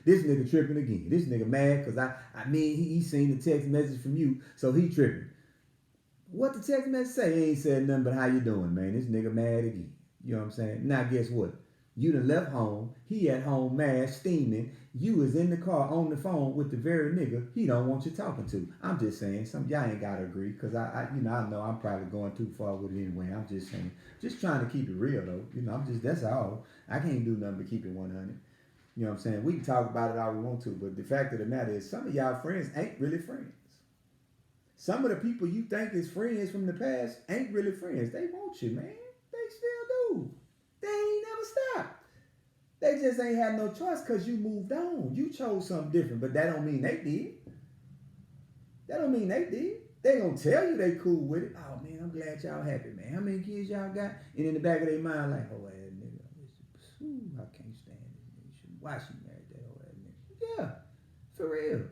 this nigga tripping again. This nigga mad because I mean he seen the text message from you, so he tripping. What the text message say? He ain't said nothing but how you doing, man. This nigga mad again. You know what I'm saying? Now guess what? You done left home. He at home mad, steaming. You is in the car on the phone with the very nigga he don't want you talking to. I'm just saying, some y'all ain't gotta agree, because I know I'm probably going too far with it anyway. I'm just saying, just trying to keep it real though. That's all. I can't do nothing but keep it 100. You know what I'm saying? We can talk about it all we want to, but the fact of the matter is, some of y'all friends ain't really friends. Some of the people you think is friends from the past ain't really friends. They want you, man. They still do. They ain't never stopped. They just ain't had no choice because you moved on. You chose something different, but that don't mean they did. That don't mean they did. They gonna tell you they cool with it. Oh man, I'm glad y'all happy, man. How many kids y'all got? And in the back of their mind, like, oh that nigga, I can't stand this nigga. Why she married that old ass nigga? Yeah, for real.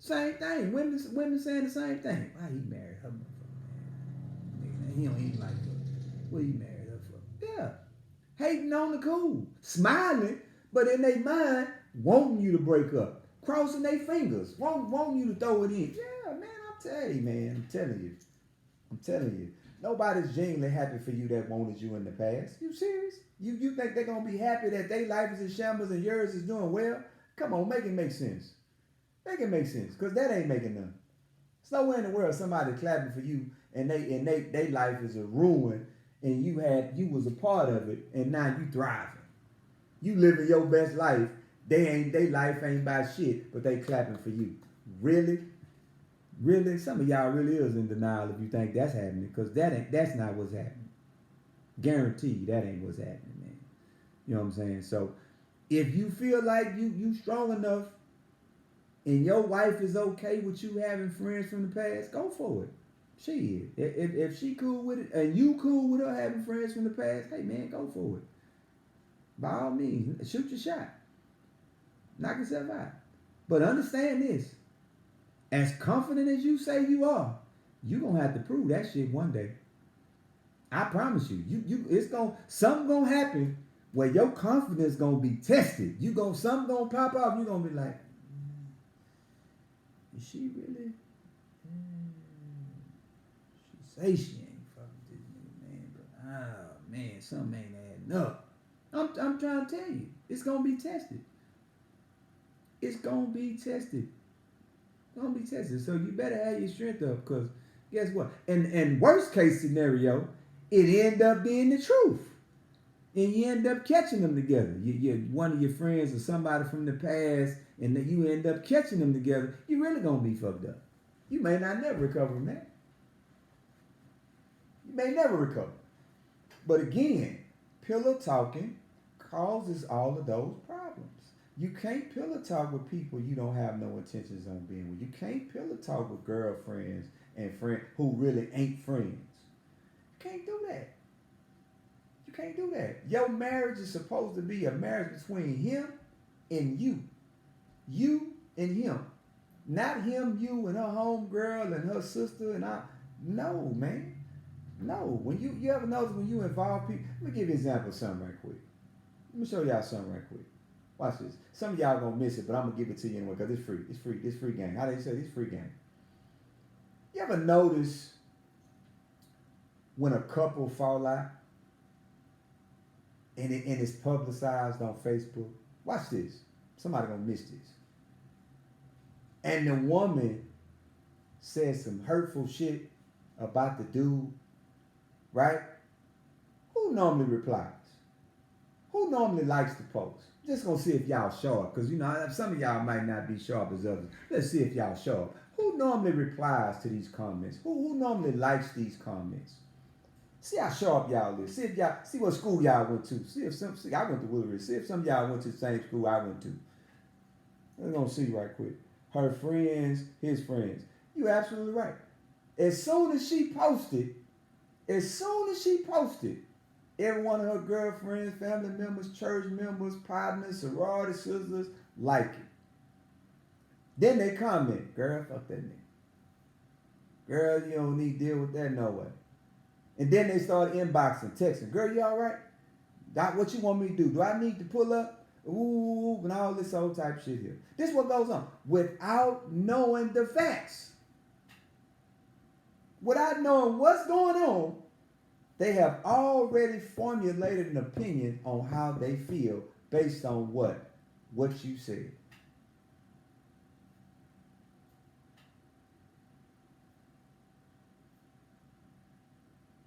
Same thing. Women saying the same thing. Why he married her, man? He don't even like her. What he married her for? Yeah. Hating on the cool, smiling, but in their mind, wanting you to break up, crossing their fingers, wanting you to throw it in. Yeah, man, I'm telling you. Nobody's genuinely happy for you that wanted you in the past. You serious? You think they're going to be happy that their life is in shambles and yours is doing well? Come on, make it make sense. Make it make sense, because that ain't making none. There's nowhere in the world somebody clapping for you and they life is a ruin, and you was a part of it, and now you thriving. You living your best life. They life ain't about shit, but they clapping for you. Really? Really? Some of y'all really is in denial if you think that's happening, because that's not what's happening. Guarantee you that ain't what's happening, man. You know what I'm saying? So if you feel like you strong enough and your wife is okay with you having friends from the past, go for it. She is. If she cool with it and you cool with her having friends from the past, hey man, go for it. By all means, shoot your shot. Knock yourself out. But understand this: as confident as you say you are, you gonna have to prove that shit one day. I promise you. It's gonna something gonna happen where your confidence gonna be tested. You gonna something gonna pop off. You gonna be like, is she really? She say she ain't fucking this nigga, man, but man, something ain't adding up. I'm trying to tell you, it's gonna be tested. It's gonna be tested. It's gonna be tested. So you better have your strength up, cause guess what? And worst case scenario, it end up being the truth, and you end up catching them together. You one of your friends or somebody from the past, and that you end up catching them together. You really gonna be fucked up. You may not never recover from that. You may never recover. But again, pillow talking causes all of those problems. You can't pillow talk with people you don't have no intentions on being with. You can't pillow talk with girlfriends and friends who really ain't friends. You can't do that. You can't do that. Your marriage is supposed to be a marriage between him and you. You and him. Not him, you, and her homegirl and her sister and I. No, man. No. When you ever notice when you involve people, let me give you an example of something right quick. Let me show y'all something right quick. Watch this. Some of y'all gonna miss it, but I'm gonna give it to you anyway because it's free. It's free. It's free game. How do you say it's free game? You ever notice when a couple fall out and it's publicized on Facebook? Watch this. Somebody gonna miss this. And the woman says some hurtful shit about the dude, right? Who normally replies? Who normally likes the post? Just gonna see if y'all sharp, because some of y'all might not be sharp as others. Let's see if y'all sharp. Who normally replies to these comments? Who normally likes these comments? See how sharp y'all is. See what school y'all went to. I went to Willard. See if some of y'all went to the same school I went to. We're gonna see right quick. Her friends, his friends. You absolutely right. As soon as she posted, every one of her girlfriends, family members, church members, partners, sorority sisters like it. Then they comment, girl, fuck that nigga. Girl, you don't need to deal with that no way. And then they start inboxing, texting, girl, you all right? What you want me to do? Do I need to pull up? Ooh, and all this old type shit here. This is what goes on. Without knowing the facts. Without knowing what's going on, they have already formulated an opinion on how they feel based on what you said.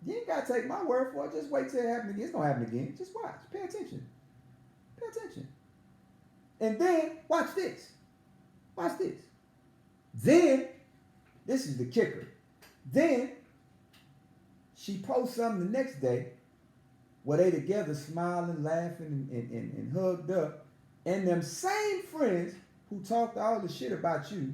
You ain't got to take my word for it. Just wait till it happens again. It's going to happen again. Just watch. Pay attention. Pay attention. And then, watch this. Watch this. Then, this is the kicker. Then, she posts something the next day where they together smiling, laughing, and hugged up. And them same friends who talked all the shit about you,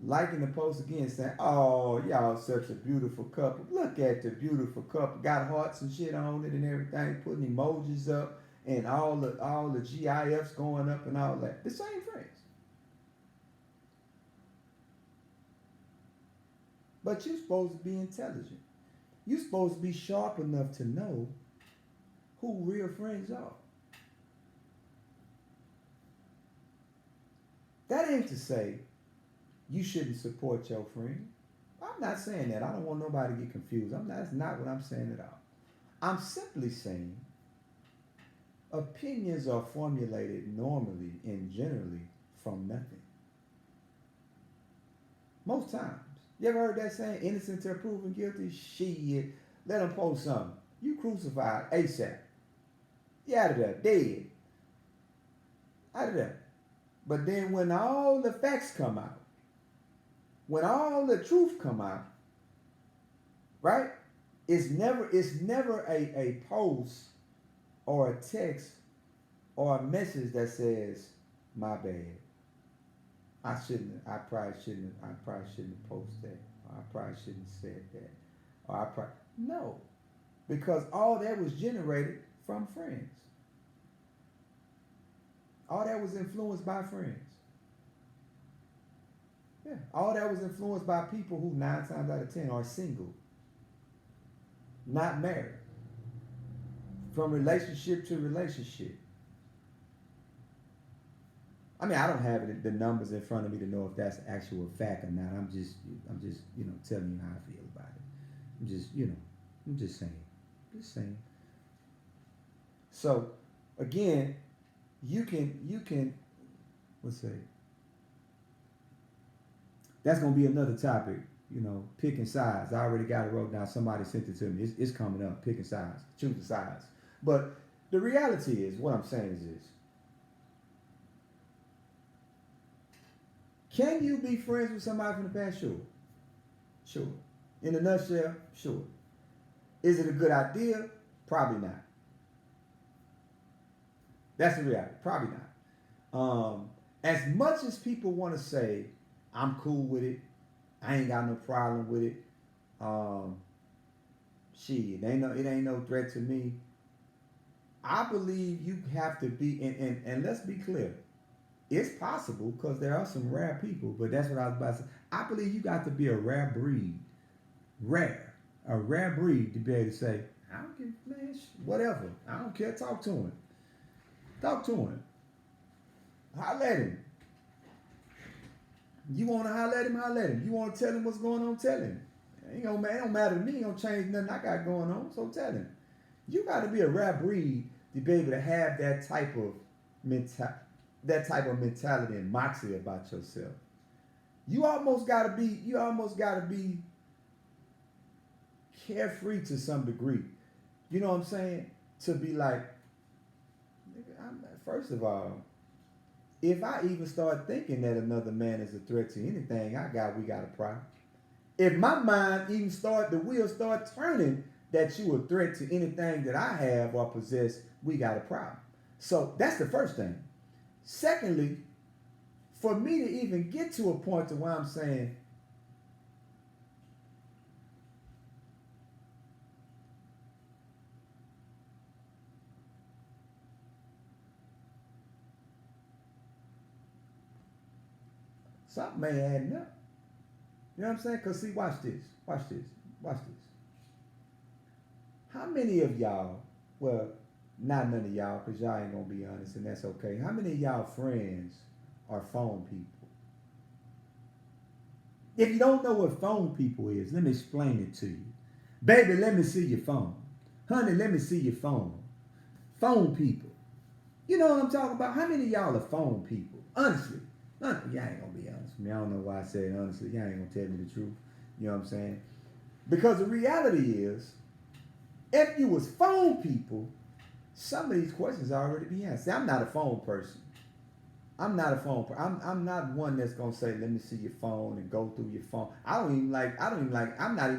liking the post again, saying, oh, y'all such a beautiful couple. Look at the beautiful couple. Got hearts and shit on it and everything, putting emojis up and all the GIFs going up and all that. The same friends. But you're supposed to be intelligent. You're supposed to be sharp enough to know who real friends are. That ain't to say you shouldn't support your friend. I'm not saying that. I don't want nobody to get confused. That's not what I'm saying at all. I'm simply saying opinions are formulated normally and generally from nothing. Most times. You ever heard that saying, innocent till proven guilty? Shit. Let them post something. You crucified ASAP. You out of there. Dead. Out of there. But then when all the facts come out, when all the truth come out, right? It's never a post or a text or a message that says, my bad. I probably shouldn't have posted that. Or I probably shouldn't have said that. Or no. Because all that was generated from friends. All that was influenced by friends. Yeah. All that was influenced by people who 9 times out of 10 are single, not married, from relationship to relationship. I mean, I don't have the numbers in front of me to know if that's actual fact or not. I'm just, telling you how I feel about it. I'm just saying, just saying. So, again, you can, let's say, that's gonna be another topic. Picking sides. I already got it wrote down. Somebody sent it to me. It's coming up. Picking sides, choosing sides. But the reality is, what I'm saying is this: can you be friends with somebody from the past? Sure. Sure. In a nutshell, sure. Is it a good idea? Probably not. That's the reality. Probably not. As much as people want to say, I'm cool with it, I ain't got no problem with it. It ain't no threat to me. I believe you have to be, and let's be clear, it's possible because there are some rare people, but that's what I was about to say. I believe you got to be a rare breed, a rare breed to be able to say, I don't give a flash, whatever. I don't care. Talk to him. Talk to him. Holler at him. You want to holler at him? Holler at him. You want to tell him what's going on? Tell him. It don't matter to me. It don't change nothing I got going on. So tell him. You got to be a rare breed to be able to have that type of mentality and moxie about yourself. You almost got to be carefree to some degree. You know what I'm saying? To be like, first of all, if I even start thinking that another man is a threat to anything we got a problem. If my mind even the wheels start turning that you a threat to anything that I have or possess, we got a problem. So that's the first thing. Secondly, for me to even get to a point to where I'm saying, something may add up. You know what I'm saying? Because see, watch this. How many of y'all, well, not none of y'all, because y'all ain't going to be honest, and that's okay. How many of y'all friends are phone people? If you don't know what phone people is, let me explain it to you. Baby, let me see your phone. Honey, let me see your phone. Phone people. You know what I'm talking about? How many of y'all are phone people? Honestly. Y'all ain't going to be honest with me. I don't know why I said honestly. Y'all ain't going to tell me the truth. You know what I'm saying? Because the reality is, if you was phone people, some of these questions already be answered. I'm not a phone person. I'm not not one that's gonna say, let me see your phone and go through your phone. I'm not even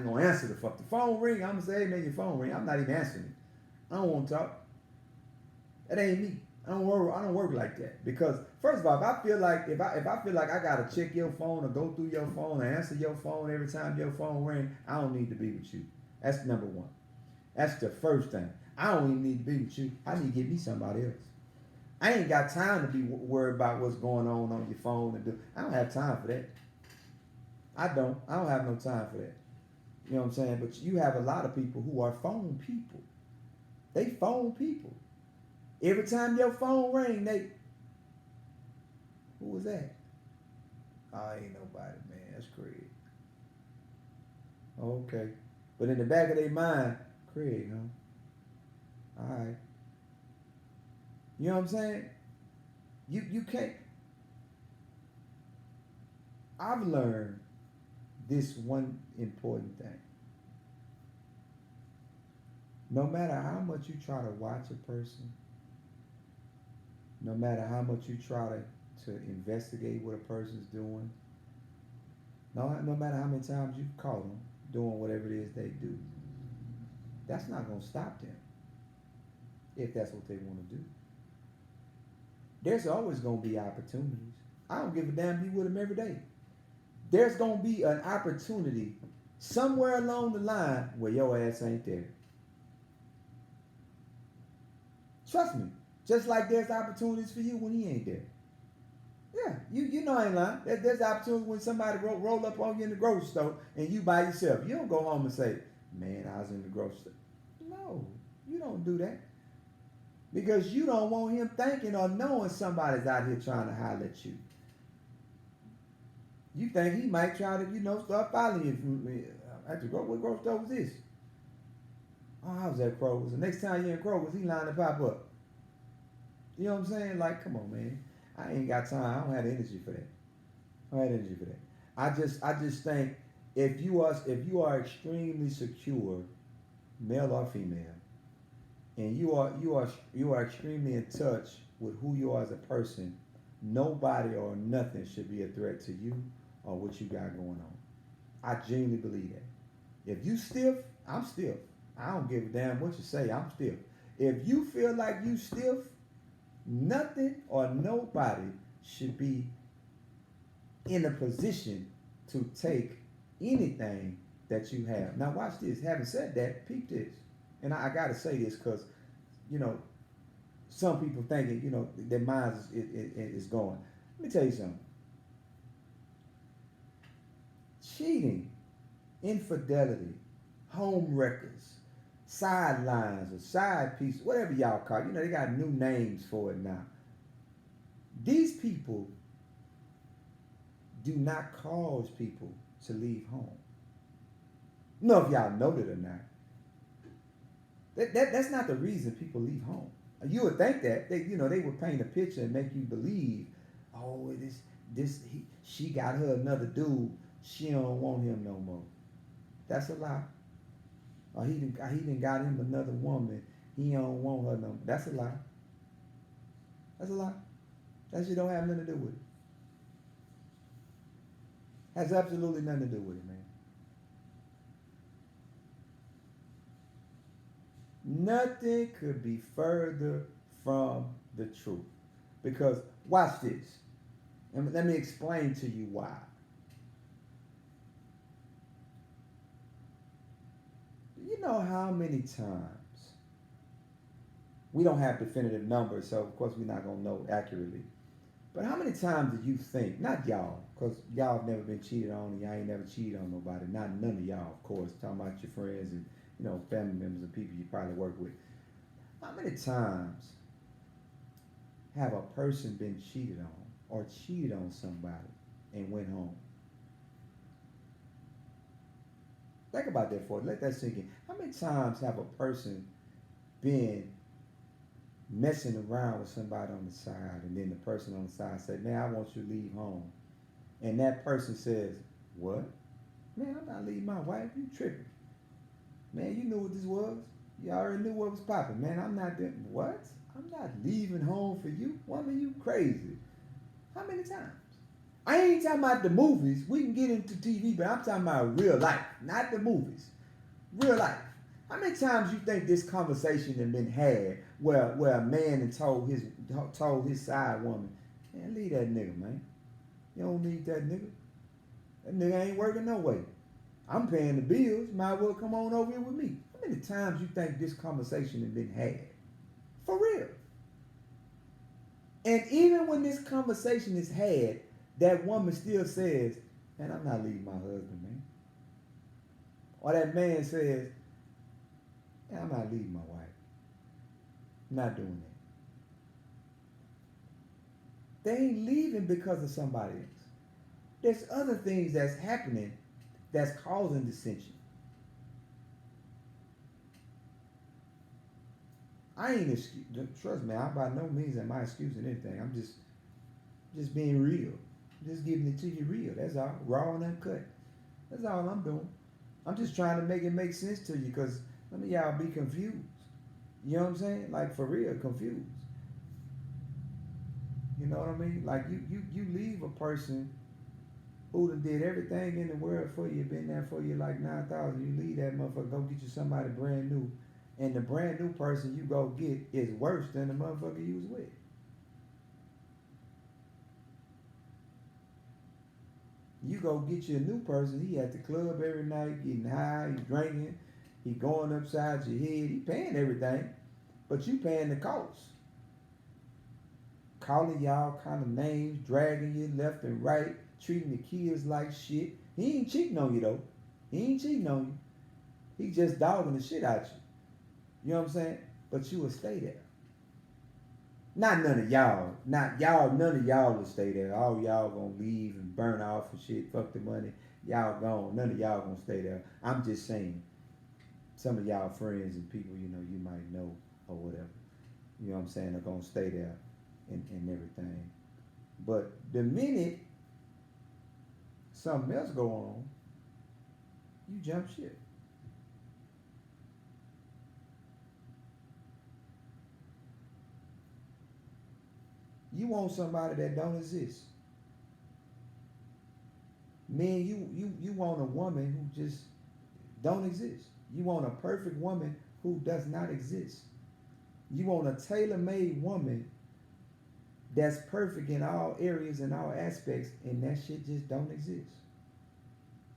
gonna answer the phone ring. I'm gonna say, hey man, your phone ring. I'm not even answering it. I don't want to talk. That ain't me. I don't work like that. Because first of all, if I feel like I gotta check your phone or go through your phone or answer your phone every time your phone ring, I don't need to be with you. That's number one. That's the first thing. I don't even need to be with you. I need to get me somebody else. I ain't got time to be worried about what's going on your phone I don't have time for that. I don't have no time for that. You know what I'm saying? But you have a lot of people who are phone people. They phone people. Every time your phone ring, who was that? Oh, ain't nobody, man. That's Craig. Okay. But in the back of their mind, Craig, huh? All right. You know what I'm saying? You can't. I've learned this one important thing. No matter how much you try to watch a person, no matter how much you try to investigate what a person's doing, no matter how many times you've caught them doing whatever it is they do, that's not going to stop them if that's what they want to do. There's always going to be opportunities. I don't give a damn if you with them every day. There's going to be an opportunity somewhere along the line where your ass ain't there. Trust me. Just like there's opportunities for you when he ain't there. Yeah, you know I ain't lying. There's opportunities when somebody roll up on you in the grocery store and you by yourself. You don't go home and say, "Man, I was in the grocery store." No, you don't do that because you don't want him thinking or knowing somebody's out here trying to holler at you. You think he might try to, start following you from at the what grocery store was this? Oh, I was at Kroger's. The next time you're in Kroger's, he line to pop up. You know what I'm saying? Like, come on, man. I ain't got time. I don't have the energy for that. I don't have energy for that. I just think if you are extremely secure, male or female, and you are extremely in touch with who you are as a person, nobody or nothing should be a threat to you or what you got going on. I genuinely believe that. If you stiff, I'm stiff. I don't give a damn what you say. I'm stiff. If you feel like you stiff, nothing or nobody should be in a position to take anything that you have. Now watch this. Having said that, peep this. And I got to say this because, you know, some people thinking, their minds is going. Let me tell you something. Cheating, infidelity, home wreckers, sidelines or side pieces, whatever y'all call it. They got new names for it now. These people do not cause people to leave home. No, if y'all know that or not. That's not the reason people leave home. You would think that they would paint a picture and make you believe, oh, she got her another dude. She don't want him no more. That's a lie. Or he done got him another woman. He don't want her no more. That's a lie. That's a lie. That shit don't have nothing to do with it. Has absolutely nothing to do with it, man. Nothing could be further from the truth. Because, watch this. And let me explain to you why. You know how many times, we don't have definitive numbers, so of course we're not going to know accurately. But how many times do you think, not y'all, because y'all have never been cheated on and y'all ain't never cheated on nobody, not none of y'all, of course, talking about your friends and, family members and people you probably work with. How many times have a person been cheated on or cheated on somebody and went home? Think about that for it. Let that sink in. How many times have a person been messing around with somebody on the side and then the person on the side say, man, I want you to leave home. And that person says, what? Man, I'm not leaving my wife. You tripping. Man, you knew what this was. You already knew what was popping. Man, I'm not doing what? I'm not leaving home for you. Woman, you crazy. How many times? I ain't talking about the movies. We can get into TV, but I'm talking about real life, not the movies. Real life. How many times you think this conversation has been had where a man and told his side woman, man, leave that nigga, man. You don't need that nigga. That nigga ain't working no way. I'm paying the bills. Might as well come on over here with me. How many times you think this conversation has been had? For real. And even when this conversation is had, that woman still says, man, I'm not leaving my husband, man. Or that man says, man, I'm not leaving my wife. I'm not doing that. They ain't leaving because of somebody else. There's other things that's happening that's causing dissension. I ain't excuse. Trust me, I by no means am I excusing anything. I'm just being real. Just giving it to you real. That's all. Raw and uncut. That's all I'm doing. I'm just trying to make it make sense to you because some of y'all be confused. You know what I'm saying? Like for real, confused. You know what I mean? Like you leave a person who done did everything in the world for you, been there for you like 9,000. You leave that motherfucker, go get you somebody brand new. And the brand new person you go get is worse than the motherfucker you was with. You go get you a new person, he at the club every night, getting high, he drinking, he going upside your head, he paying everything, but you paying the cost. calling y'all kind of names, dragging you left and right, treating the kids like shit. He ain't cheating on you though. He ain't cheating on you. He just dogging the shit out you. You know what I'm saying? But you will stay there. Not none of y'all. Not y'all. None of y'all will stay there. All y'all gonna leave and burn off and shit. Fuck the money. Y'all gone. None of y'all gonna stay there. I'm just saying. Some of y'all friends and people you might know or whatever. You know what I'm saying? Are gonna stay there and everything. But the minute something else go on, you jump ship. You want somebody that don't exist. Man, you want a woman who just don't exist. You want a perfect woman who does not exist. You want a tailor-made woman that's perfect in all areas and all aspects, and that shit just don't exist.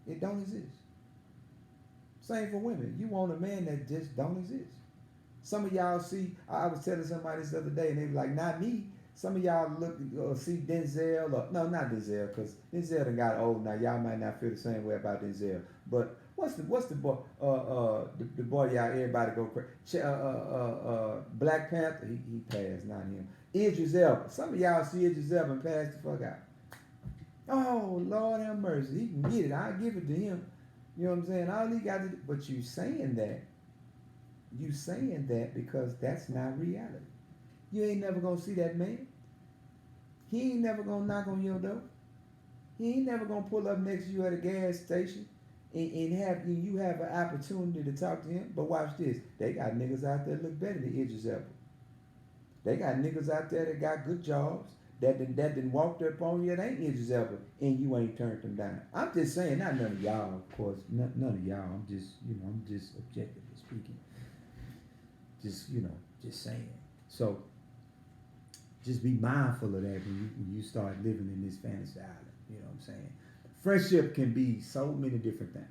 It don't exist. Same for women. You want a man that just don't exist. Some of y'all see, I was telling somebody this other day, and they were like, not me. Some of y'all look or see Denzel, or no, not Denzel, because Denzel done got old now. Y'all might not feel the same way about Denzel. But what's the boy the boy y'all everybody go crazy? Black Panther, he passed, not him. Idris Elba. Some of y'all see Idris Elba and pass the fuck out. Oh Lord have mercy, he can get it. I give it to him. You know what I'm saying? All he got to do, but you saying that because that's not reality. You ain't never gonna see that man. He ain't never gonna knock on your door. He ain't never gonna pull up next to you at a gas station and have you have an opportunity to talk to him. But watch this. They got niggas out there look better than Idris Elba. They got niggas out there that got good jobs that didn't walk up on you that ain't Idris Elba and you ain't turned them down. I'm just saying, not none of y'all, of course. None of y'all. I'm just objectively speaking. Just saying. So just be mindful of that when you start living in this fantasy island. You know what I'm saying? Friendship can be so many different things.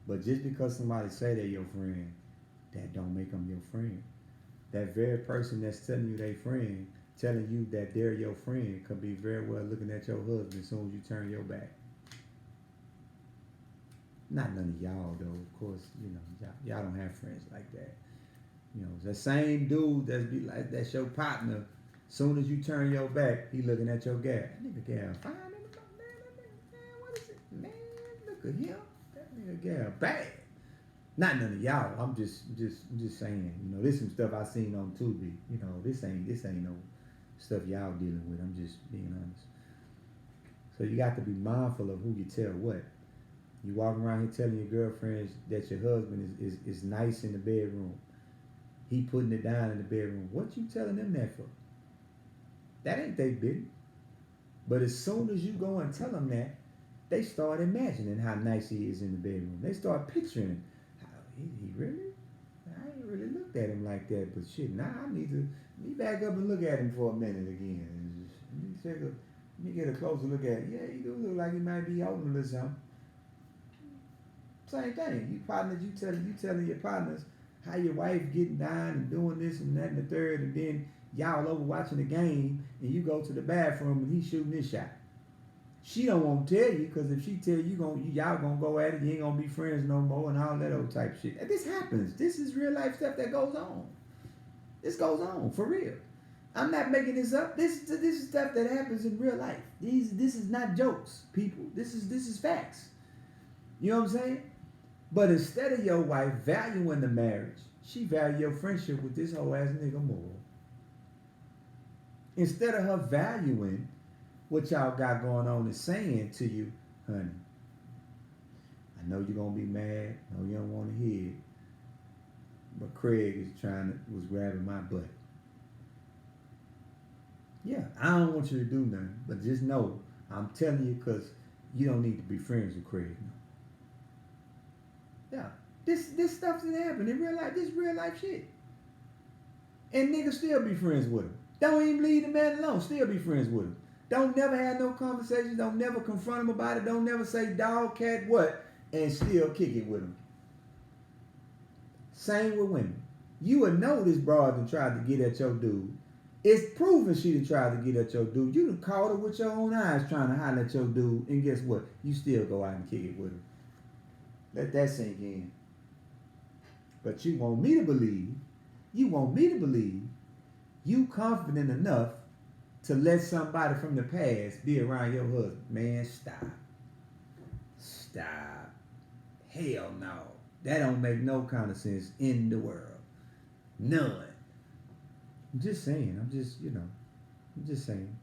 But just because somebody say they're your friend, that don't make them your friend. That very person that's telling you they friend, telling you that they're your friend, could be very well looking at your husband as soon as you turn your back. Not none of y'all though, of course. Y'all don't have friends like that. The same dude that's your partner. Soon as you turn your back, he looking at your gal. That nigga gal fine. Man, what is it? Man, look at him. That nigga gal bad. Not none of y'all. I'm just saying. This some stuff I seen on Tubi. This ain't no stuff y'all dealing with. I'm just being honest. So you got to be mindful of who you tell what. You walking around here telling your girlfriends that your husband is nice in the bedroom. He putting it down in the bedroom. What you telling them that for? That ain't they business. But as soon as you go and tell them that, they start imagining how nice he is in the bedroom. They start picturing how he really? I ain't really looked at him like that. But shit, now I need to back up and look at him for a minute again. Let me get a closer look at him. Yeah, he do look like he might be holding a little something. Same thing. You partners, you telling your partners how your wife getting down and doing this and that and the third, and then y'all over watching the game and you go to the bathroom and he's shooting his shot. She don't want to tell you, because if she tell you, y'all gonna go at it, you ain't gonna be friends no more and all that old type shit. And this happens. This is real life stuff that goes on. This goes on for real. I'm not making this up. This is stuff that happens in real life. This is not jokes, people. This is facts. You know what I'm saying? But instead of your wife valuing the marriage, she value your friendship with this whole ass nigga more. Instead of her valuing what y'all got going on and saying to you, honey, I know you're gonna be mad. I know you don't want to hear it, but Craig was grabbing my butt. Yeah, I don't want you to do nothing, but just know I'm telling you because you don't need to be friends with Craig. Yeah, this stuff that happened in real life. This real life shit. And niggas still be friends with him. Don't even leave the man alone. Still be friends with him. Don't never have no conversations. Don't never confront him about it. Don't never say dog, cat, what, and still kick it with him. Same with women. You would know this broad and tried to get at your dude It's proven she done tried to get at your dude. You done caught her with your own eyes trying to holler at your dude, and guess what? You still go out and kick it with her. Let that sink in. But you want me to believe, you confident enough to let somebody from the past be around your husband. Man, stop. Stop. Hell no. That don't make no kind of sense in the world. None. I'm just saying. I'm just saying.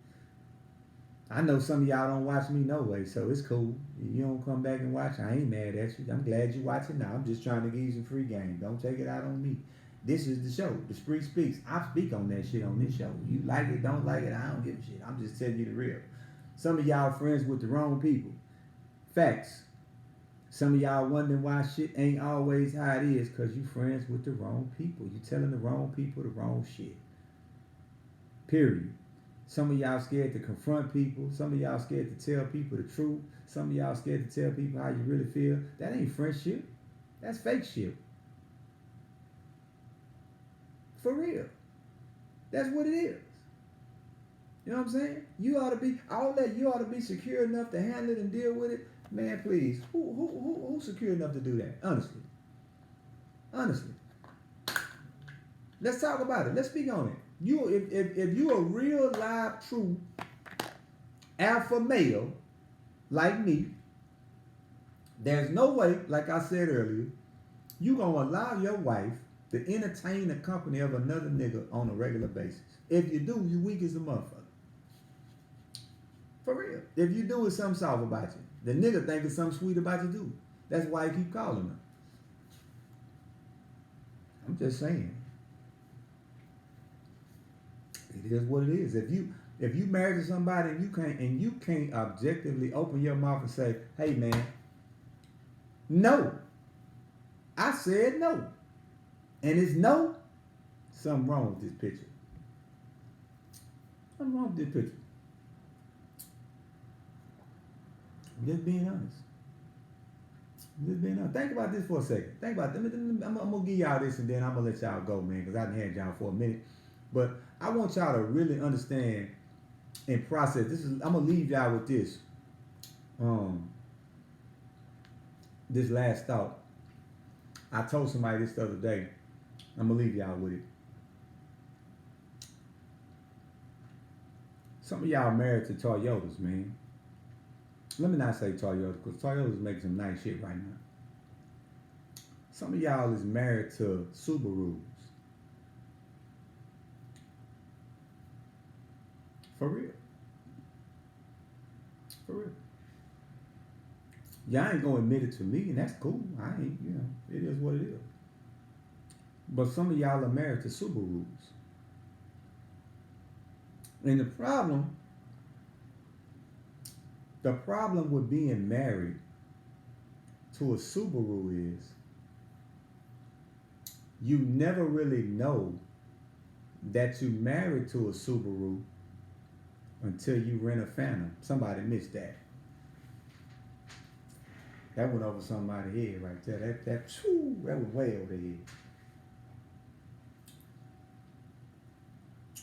I know some of y'all don't watch me no way, so it's cool. You don't come back and watch, I ain't mad at you. I'm glad you watching now. I'm just trying to give you some free game. Don't take it out on me. This is the show. The Spree Speaks. I speak on that shit on this show. You like it, don't like it, I don't give a shit. I'm just telling you the real. Some of y'all friends with the wrong people. Facts. Some of y'all wondering why shit ain't always how it is, because you friends with the wrong people. You telling the wrong people the wrong shit. Period. Some of y'all scared to confront people. Some of y'all scared to tell people the truth. Some of y'all scared to tell people how you really feel. That ain't friendship. That's fake shit. For real. That's what it is. You know what I'm saying? You ought to be, all that, you ought to be secure enough to handle it and deal with it. Man, please. Who's secure enough to do that? Honestly. Honestly. Let's talk about it. Let's speak on it. If you a real live true alpha male like me, there's no way, like I said earlier, you gonna allow your wife to entertain the company of another nigga on a regular basis. If you do, you weak as a motherfucker. For real. If you do, it's something soft about you. The nigga think it's something sweet about you too. That's why he keep calling her. I'm just saying. It is what it is. If you married to somebody and you can't objectively open your mouth and say, hey man, no. I said no. And it's no, something wrong with this picture. Something wrong with this picture. I'm just being honest. Think about this for a second. Think about it. I'm going to give y'all this and then I'm going to let y'all go, man, because I done had y'all for a minute. But I want y'all to really understand and process. I'm going to leave y'all with this. This last thought. I told somebody this the other day. I'm going to leave y'all with it. Some of y'all married to Toyotas, man. Let me not say Toyota, because Toyota's making some nice shit right now. Some of y'all is married to Subarus. For real. For real. Y'all ain't gonna admit it to me, and that's cool. I ain't, it is what it is. But some of y'all are married to Subarus. And the problem with being married to a Subaru is you never really know that you married to a Subaru until you rent a Phantom. Somebody missed that. That went over somebody's head right there. That was way over the head.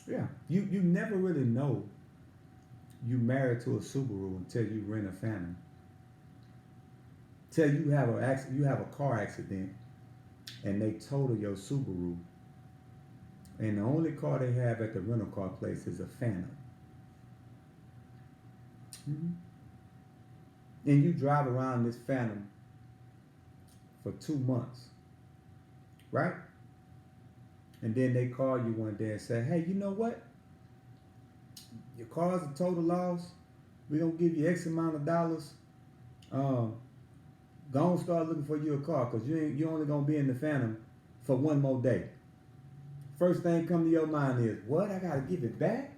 Yeah, you never really know you married to a Subaru until you rent a Phantom. Till you have a car accident and they total your Subaru, and the only car they have at the rental car place is a Phantom. And you drive around this Phantom for 2 months, right? And then they call you one day and say, hey, you know what? Your car's a total loss. We're going to give you X amount of dollars. Go and start looking for you a car, because you're only going to be in the Phantom for 1 more day. First thing come to your mind is, what? I got to give it back?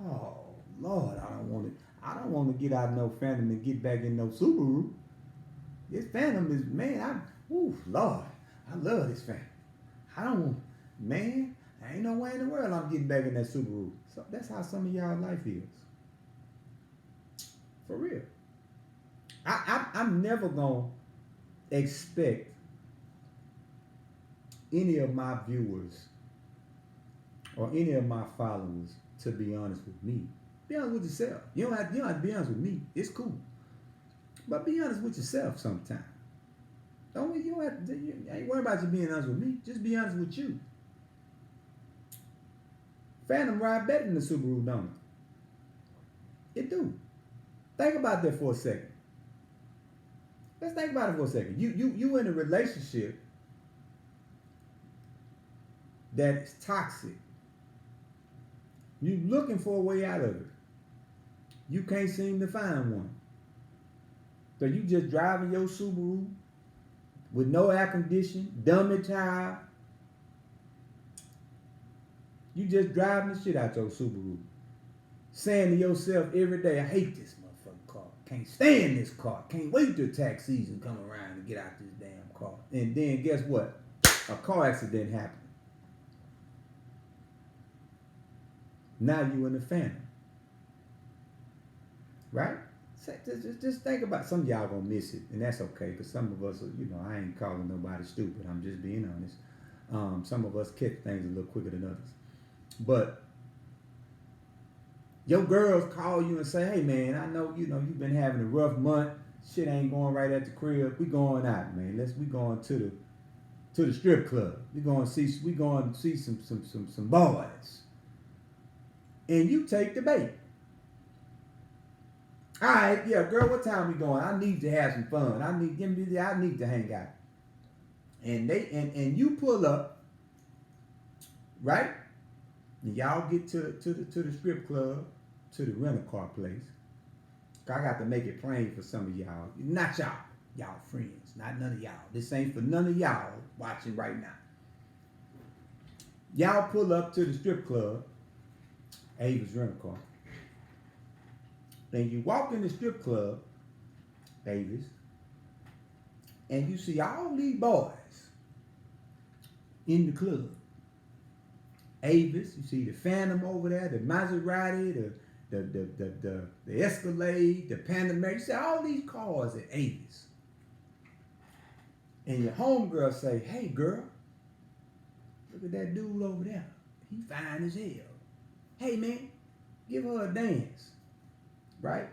Oh, Lord, I don't want to get out of no Phantom and get back in no Subaru. This Phantom is, man, Lord, I love this Phantom. I don't want, man, there ain't no way in the world I'm getting back in that Subaru. So that's how some of y'all life is. For real. I'm never going to expect any of my viewers or any of my followers to be honest with me. Be honest with yourself. You don't have to be honest with me. It's cool. But be honest with yourself sometimes. You don't have to, you ain't worried about you being honest with me. Just be honest with you. Phantom ride better than the Subaru, don't it? It do. Think about that for a second. Let's think about it for a second. You in a relationship that's toxic. You looking for a way out of it. You can't seem to find one. So you just driving your Subaru with no air conditioning, dummy tire. You just driving the shit out your Subaru. Saying to yourself every day, I hate this motherfucking car. Can't stand this car. Can't wait till tax season come around to get out this damn car. And then guess what? A car accident happened. Now you in the Phantom. Right? Just think about it. Some of y'all gonna miss it, and that's okay, because some of us, I ain't calling nobody stupid. I'm just being honest. Some of us catch things a little quicker than others. But your girls call you and say, hey man, I know you've been having a rough month. Shit ain't going right at the crib. We going out, man. We going to the strip club. We going to see some boys. And you take the bait. All right, yeah, girl, what time we going? I need to have some fun. I need to hang out. And you pull up, right? And y'all get to the strip club, to the rental car place. I got to make it plain for some of y'all. Not y'all friends. Not none of y'all. This ain't for none of y'all watching right now. Y'all pull up to the strip club, Avis rental car. Then you walk in the strip club, Avis, and you see all these boys in the club. Avis, you see the Phantom over there, the Maserati, the Escalade, the Panamera. You see all these cars at Avis. And your homegirl say, hey girl, look at that dude over there. He fine as hell. Hey man, give her a dance. Right?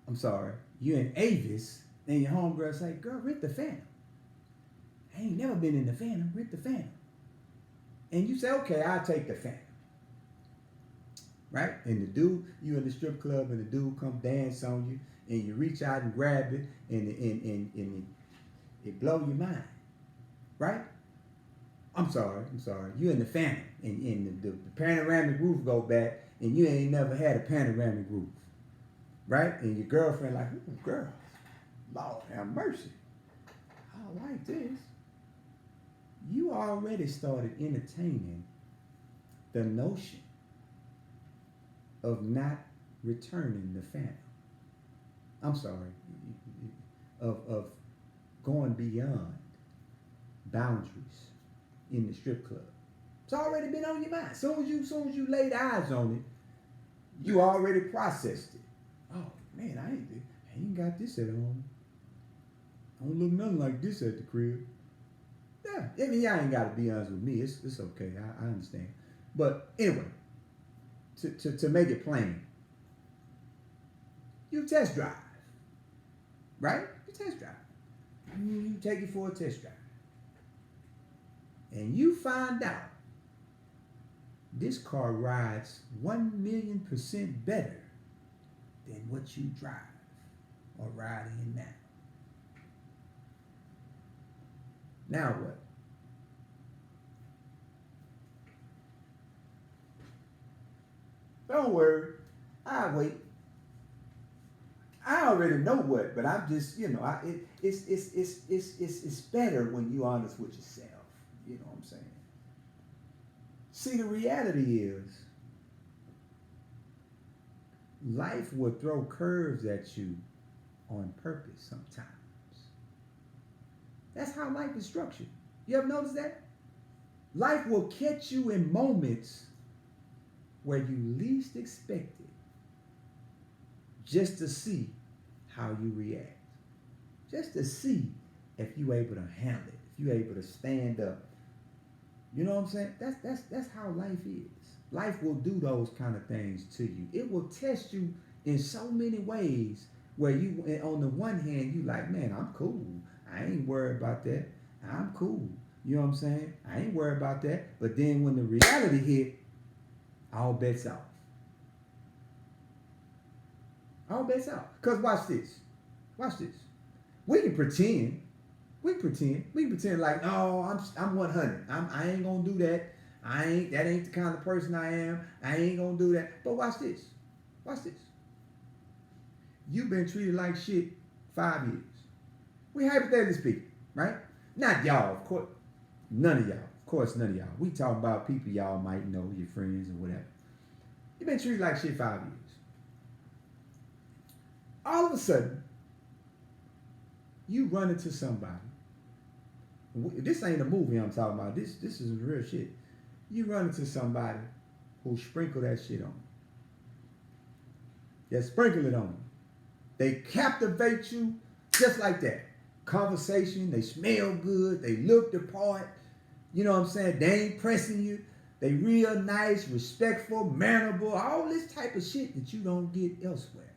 I'm sorry. You in Avis, and your homegirl say, girl, rent the Phantom. I ain't never been in the Phantom. Rent the Phantom. And you say, okay, I'll take the Phantom. Right? And the dude, you in the strip club, and the dude come dance on you, and you reach out and grab it, and it blow your mind. Right? I'm sorry. You in the Phantom, and the panoramic roof go back, and you ain't never had a panoramic roof. Right? And your girlfriend like, ooh, girl, Lord have mercy. I like this. You already started entertaining the notion of not returning the Phantom. I'm sorry. Of going beyond boundaries in the strip club. It's already been on your mind. As soon as you laid eyes on it, you already processed it. Oh man, I ain't got this at home. I don't look nothing like this at the crib. Yeah, I mean, y'all ain't got to be honest with me. It's okay. I understand. But anyway, to make it plain, you test drive, right? You test drive. You take it for a test drive, and you find out this car rides 1,000,000% better than what you drive or ride in now. Now what? Don't worry, I'll wait. I already know what, but I'm just, it's better when you're honest with yourself. You know what I'm saying? See, the reality is, life will throw curves at you on purpose sometimes. That's how life is structured. You ever notice that? Life will catch you in moments where you least expect it, just to see how you react. Just to see if you're able to handle it, if you're able to stand up You know what I'm saying? That's how life is. Life will do those kind of things to you. It will test you in so many ways where you, on the one hand, you like, man, I'm cool. I ain't worried about that. I'm cool. You know what I'm saying? I ain't worried about that. But then when the reality hit, all bets off. All bets off. Because watch this. Watch this. We can pretend. We pretend. We can pretend like, no, I'm 100. I ain't gonna do that. That ain't the kind of person I am. I ain't gonna do that. But watch this. Watch this. You've been treated like shit 5 years. We hypothetically speaking, right? Not y'all, of course. None of y'all. Of course, none of y'all. We talking about people y'all might know, your friends or whatever. You've been treated like shit 5 years. All of a sudden, you run into somebody. This ain't a movie I'm talking about. This is real shit. You run into somebody who sprinkle that shit on you. They sprinkle it on you. They captivate you just like that. Conversation, they smell good, they look the part. You know what I'm saying? They ain't pressing you. They real nice, respectful, mannerable, all this type of shit that you don't get elsewhere.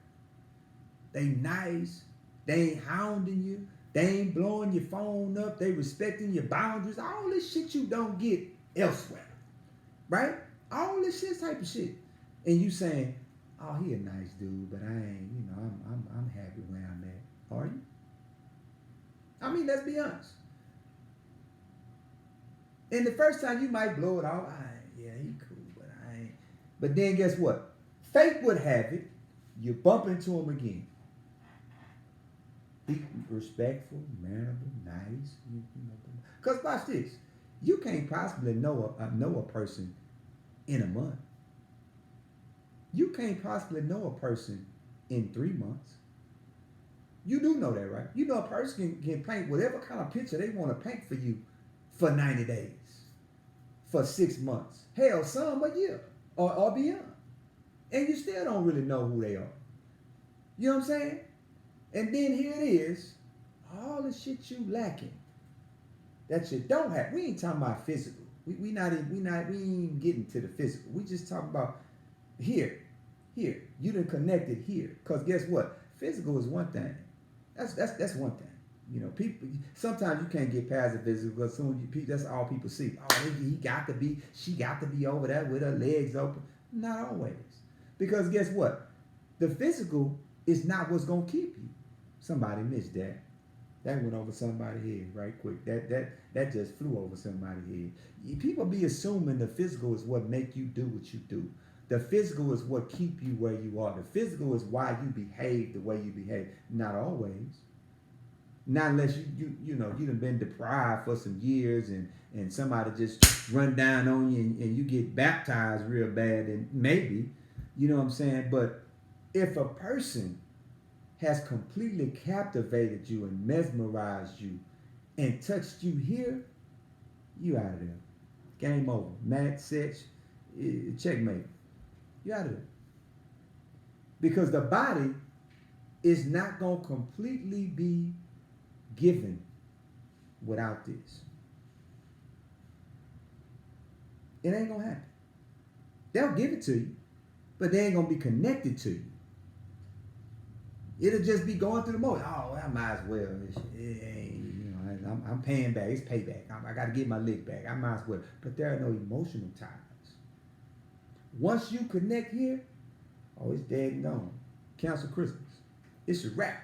They nice. They ain't hounding you. They ain't blowing your phone up. They respecting your boundaries. All this shit you don't get elsewhere. Right? All this shit type of shit. And you saying, oh, he a nice dude, but I ain't, I'm happy where I'm at. Are you? I mean, let's be honest. And the first time you might blow it off, yeah, he cool, but I ain't. But then guess what? Fate would have it, you bump into him again. Be respectful, mannerable, nice. Because watch this. You can't possibly know a person in a month. You can't possibly know a person in 3 months. You do know that, right? You know a person can paint whatever kind of picture they want to paint for you for 90 days, for 6 months, hell, some a year or beyond. And you still don't really know who they are. You know what I'm saying? And then here it is, all the shit you lacking that you don't have. We ain't talking about physical. We ain't getting to the physical. We just talking about here. You done connected here. Cause guess what? Physical is one thing. That's one thing. You know, people sometimes you can't get past the physical because that's all people see. Oh, she got to be over there with her legs open. Not always. Because guess what? The physical is not what's gonna keep you. Somebody missed that. That went over somebody's head right quick. That just flew over somebody's head. People be assuming the physical is what make you do what you do. The physical is what keep you where you are. The physical is why you behave the way you behave. Not always. Not unless you done been deprived for some years and somebody just run down on you and you get baptized real bad, and maybe, you know what I'm saying? But if a person has completely captivated you and mesmerized you and touched you here, you out of there. Game over. Match, set, checkmate. You out of there. Because the body is not going to completely be given without this. It ain't going to happen. They'll give it to you, but they ain't going to be connected to you. It'll just be going through the motion. Oh, I might as well. I'm paying back. It's payback. I got to get my lick back. I might as well. But there are no emotional ties. Once you connect here, oh, it's dead and gone. Cancel Christmas. It's a wrap.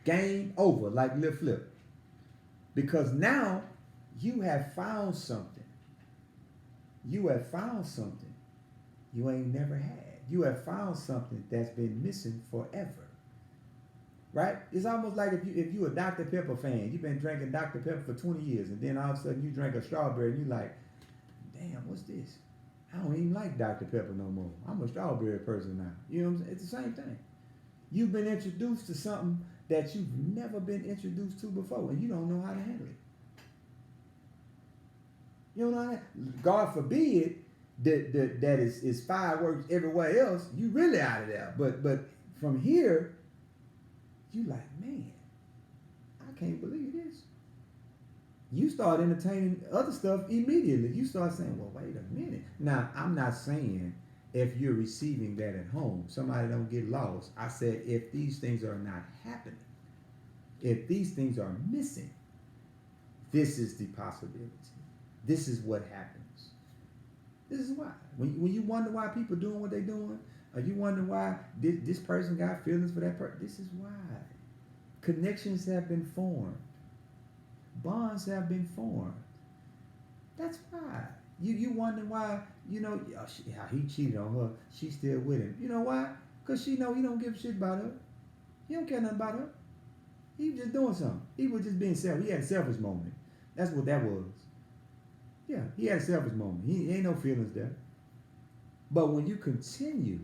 Game over, like Lil Flip. Because now you have found something. You have found something you ain't never had. You have found something that's been missing forever. Right? It's almost like if you a Dr. Pepper fan, you've been drinking Dr. Pepper for 20 years, and then all of a sudden you drink a strawberry and you're like, damn, what's this? I don't even like Dr. Pepper no more. I'm a strawberry person now. You know what I'm saying? It's the same thing. You've been introduced to something that you've never been introduced to before, and you don't know how to handle it. You don't know how to, God forbid that is fireworks everywhere else, you really out of there. But from here, you like, man, I can't believe this. you start entertaining other stuff immediately. You start saying, well, wait a minute. Now, I'm not saying if you're receiving that at home, somebody don't get lost. I said if these things are not happening, if these things are missing, this is the possibility. This is what happens. This is why. When you wonder why people doing what they're doing, or you wonder why this person got feelings for that person, this is why. Connections have been formed. Bonds have been formed. That's why. You wonder why, how he cheated on her, she's still with him. You know why? Because she know he don't give a shit about her. He don't care nothing about her. He was just doing something. He was just being selfish. He had a selfish moment. That's what that was. Yeah, he had a selfish moment. He ain't no feelings there. But when you continue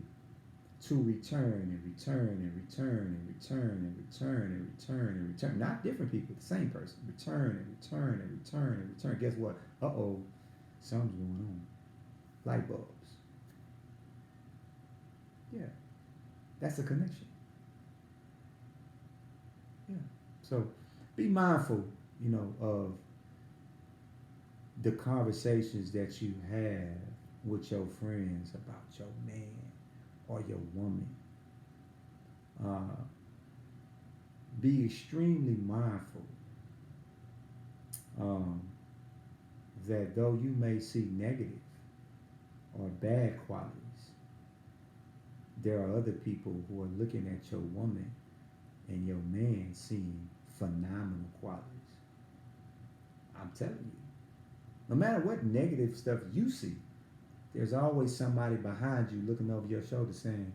to return and return and return and return and return and return and return, not different people, the same person, return and return and return and return, guess what? Uh-oh, something's going on. Light bulbs. Yeah, that's a connection. Yeah. So be mindful, of the conversations that you have with your friends about your man or your woman. Be extremely mindful that though you may see negative or bad qualities, there are other people who are looking at your woman and your man seeing phenomenal qualities. I'm telling you, no matter what negative stuff you see, there's always somebody behind you looking over your shoulder saying,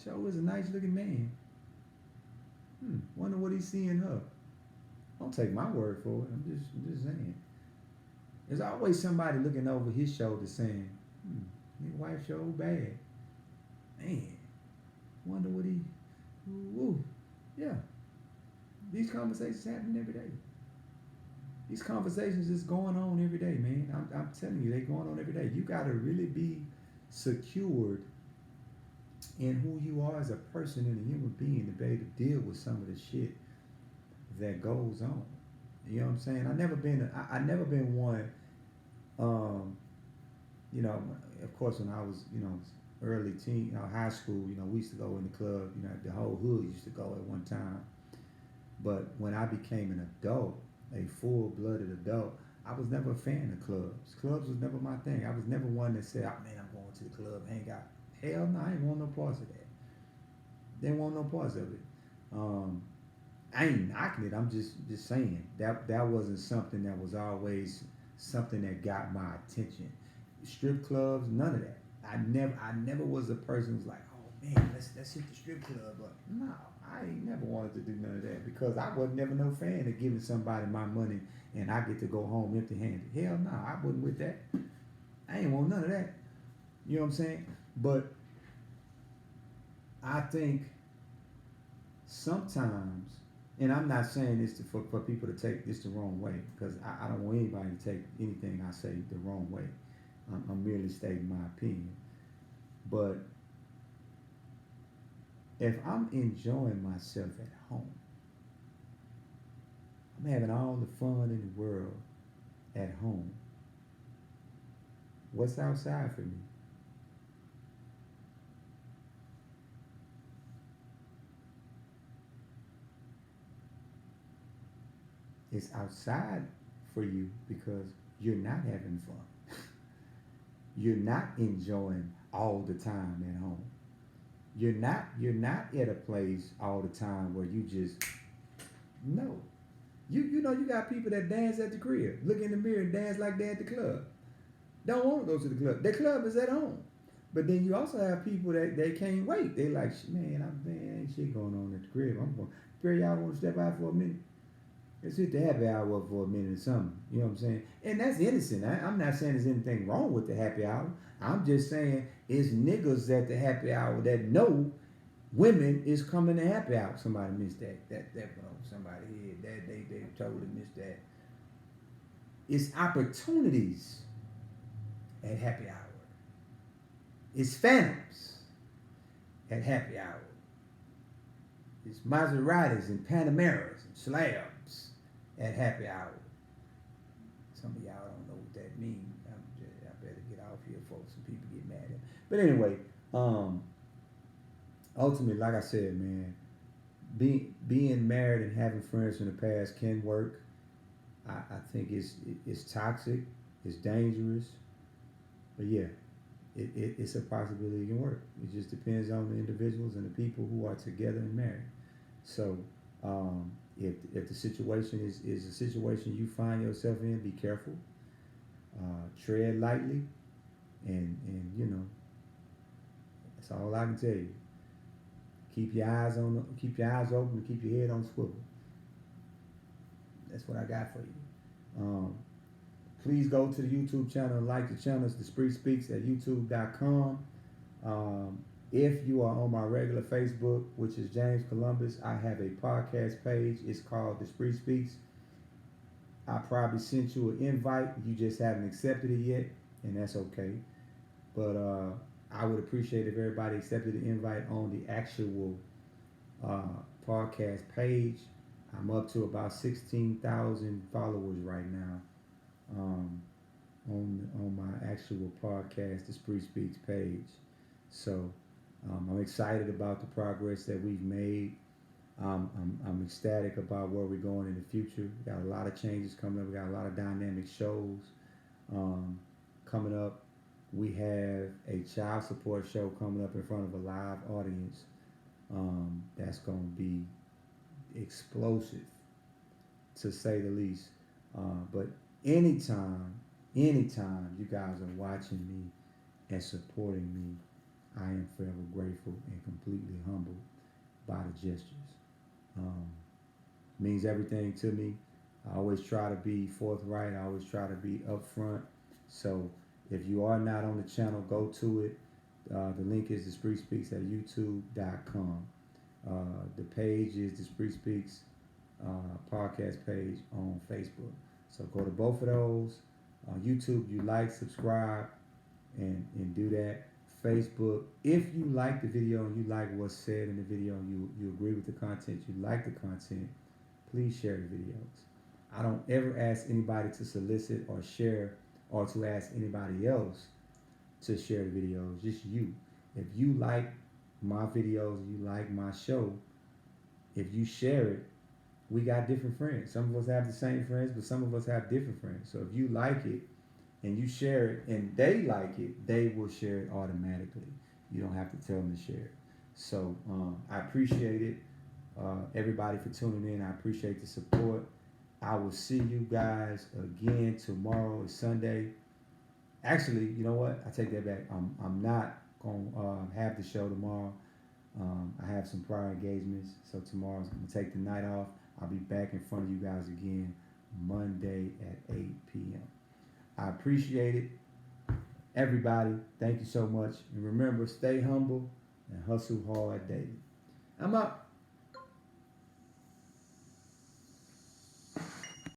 Joe is a nice looking man. Wonder what he's seeing her. Don't take my word for it. I'm just saying. There's always somebody looking over his shoulder saying, your wife sure bad. Man, wonder what he, woo. Yeah. These conversations happen every day. These conversations is going on every day, man. I'm telling you, they're going on every day. You got to really be secured in who you are as a person and a human being to be able to deal with some of the shit that goes on. You know what I'm saying? I never been one. Of course, when I was, early teen, high school, we used to go in the club. The whole hood used to go at one time. But when I became an adult, a full-blooded adult, I was never a fan of clubs. Clubs was never my thing. I was never one that said, "Oh man, I'm going to the club, hang out." Hell no, I ain't want no parts of that. Didn't want no parts of it. I ain't knocking it. I'm just saying that wasn't something that was always something that got my attention. Strip clubs, none of that. I never was a person who's like, "Oh man, let's hit the strip club up." No, I ain't never wanted to do none of that because I was never no fan of giving somebody my money and I get to go home empty-handed. Hell no, I wasn't with that. I ain't want none of that. You know what I'm saying? But I think sometimes, and I'm not saying this for people to take this the wrong way, because I don't want anybody to take anything I say the wrong way. I'm merely stating my opinion. But if I'm enjoying myself at home, I'm having all the fun in the world at home, what's outside for me? It's outside for you because you're not having fun. You're not enjoying all the time at home. You're not at a place all the time where you just no. You got people that dance at the crib, look in the mirror and dance like they're at the club. Don't want to go to the club. The club is at home. But then you also have people that they can't wait. They like, man, ain't shit going on at the crib. I'm going, girl, y'all want to step out for a minute? Let's hit the happy hour for a minute or something. You know what I'm saying? And that's innocent. I'm not saying there's anything wrong with the happy hour. I'm just saying it's niggas at the happy hour that know women is coming to happy hour. Somebody missed that. Somebody here. They totally missed that. It's opportunities at happy hour. It's phantoms at happy hour. It's Maseratis and Panameras and slabs at happy hour. Some of y'all don't know what that means. I better get off here, folks. Some people get mad at me. But anyway, ultimately, like I said, man, being married and having friends from the past can work. I think it's toxic, it's dangerous, but yeah, it's a possibility it can work. It just depends on the individuals and the people who are together and married. So if the situation is a situation you find yourself in, be careful, tread lightly, and you know, that's all I can tell you. Keep your eyes open, keep your head on swivel. That's what I got for you. Please go to the YouTube channel and like the channel. It's Despre Speaks at youtube.com. If you are on my regular Facebook, which is James Columbus, I have a podcast page. It's called Despre Speaks. I probably sent you an invite. You just haven't accepted it yet, and that's okay. But I would appreciate if everybody accepted the invite on the actual podcast page. I'm up to about 16,000 followers right now on my actual podcast, the Spree Speaks page. So I'm excited about the progress that we've made. I'm ecstatic about where we're going in the future. We got a lot of changes coming up. We got a lot of dynamic shows coming up. We have a child support show coming up in front of a live audience. That's going to be explosive, to say the least. But anytime you guys are watching me and supporting me, I am forever grateful and completely humbled by the gestures. Means everything to me. I always try to be forthright. I always try to be upfront. So if you are not on the channel, go to it. The link is Despre Speaks at youtube.com. The page is the Despre Speaks podcast page on Facebook. So go to both of those. YouTube, you like, subscribe, and do that. Facebook, if you like the video and you like what's said in the video, you agree with the content, you like the content, please share the videos. I don't ever ask anybody to solicit or share or to ask anybody else to share the videos, just you. If you like my videos, you like my show, if you share it, we got different friends. Some of us have the same friends, but some of us have different friends. So if you like it and you share it and they like it, they will share it automatically. You don't have to tell them to share it. So I appreciate it. Everybody for tuning in. I appreciate the support. I will see you guys again tomorrow. It's Sunday. Actually, you know what? I take that back. I'm not going to have the show tomorrow. I have some prior engagements. So tomorrow's going to take the night off. I'll be back in front of you guys again Monday at 8 p.m. I appreciate it. Everybody, thank you so much. And remember, stay humble and hustle hard daily. I'm out.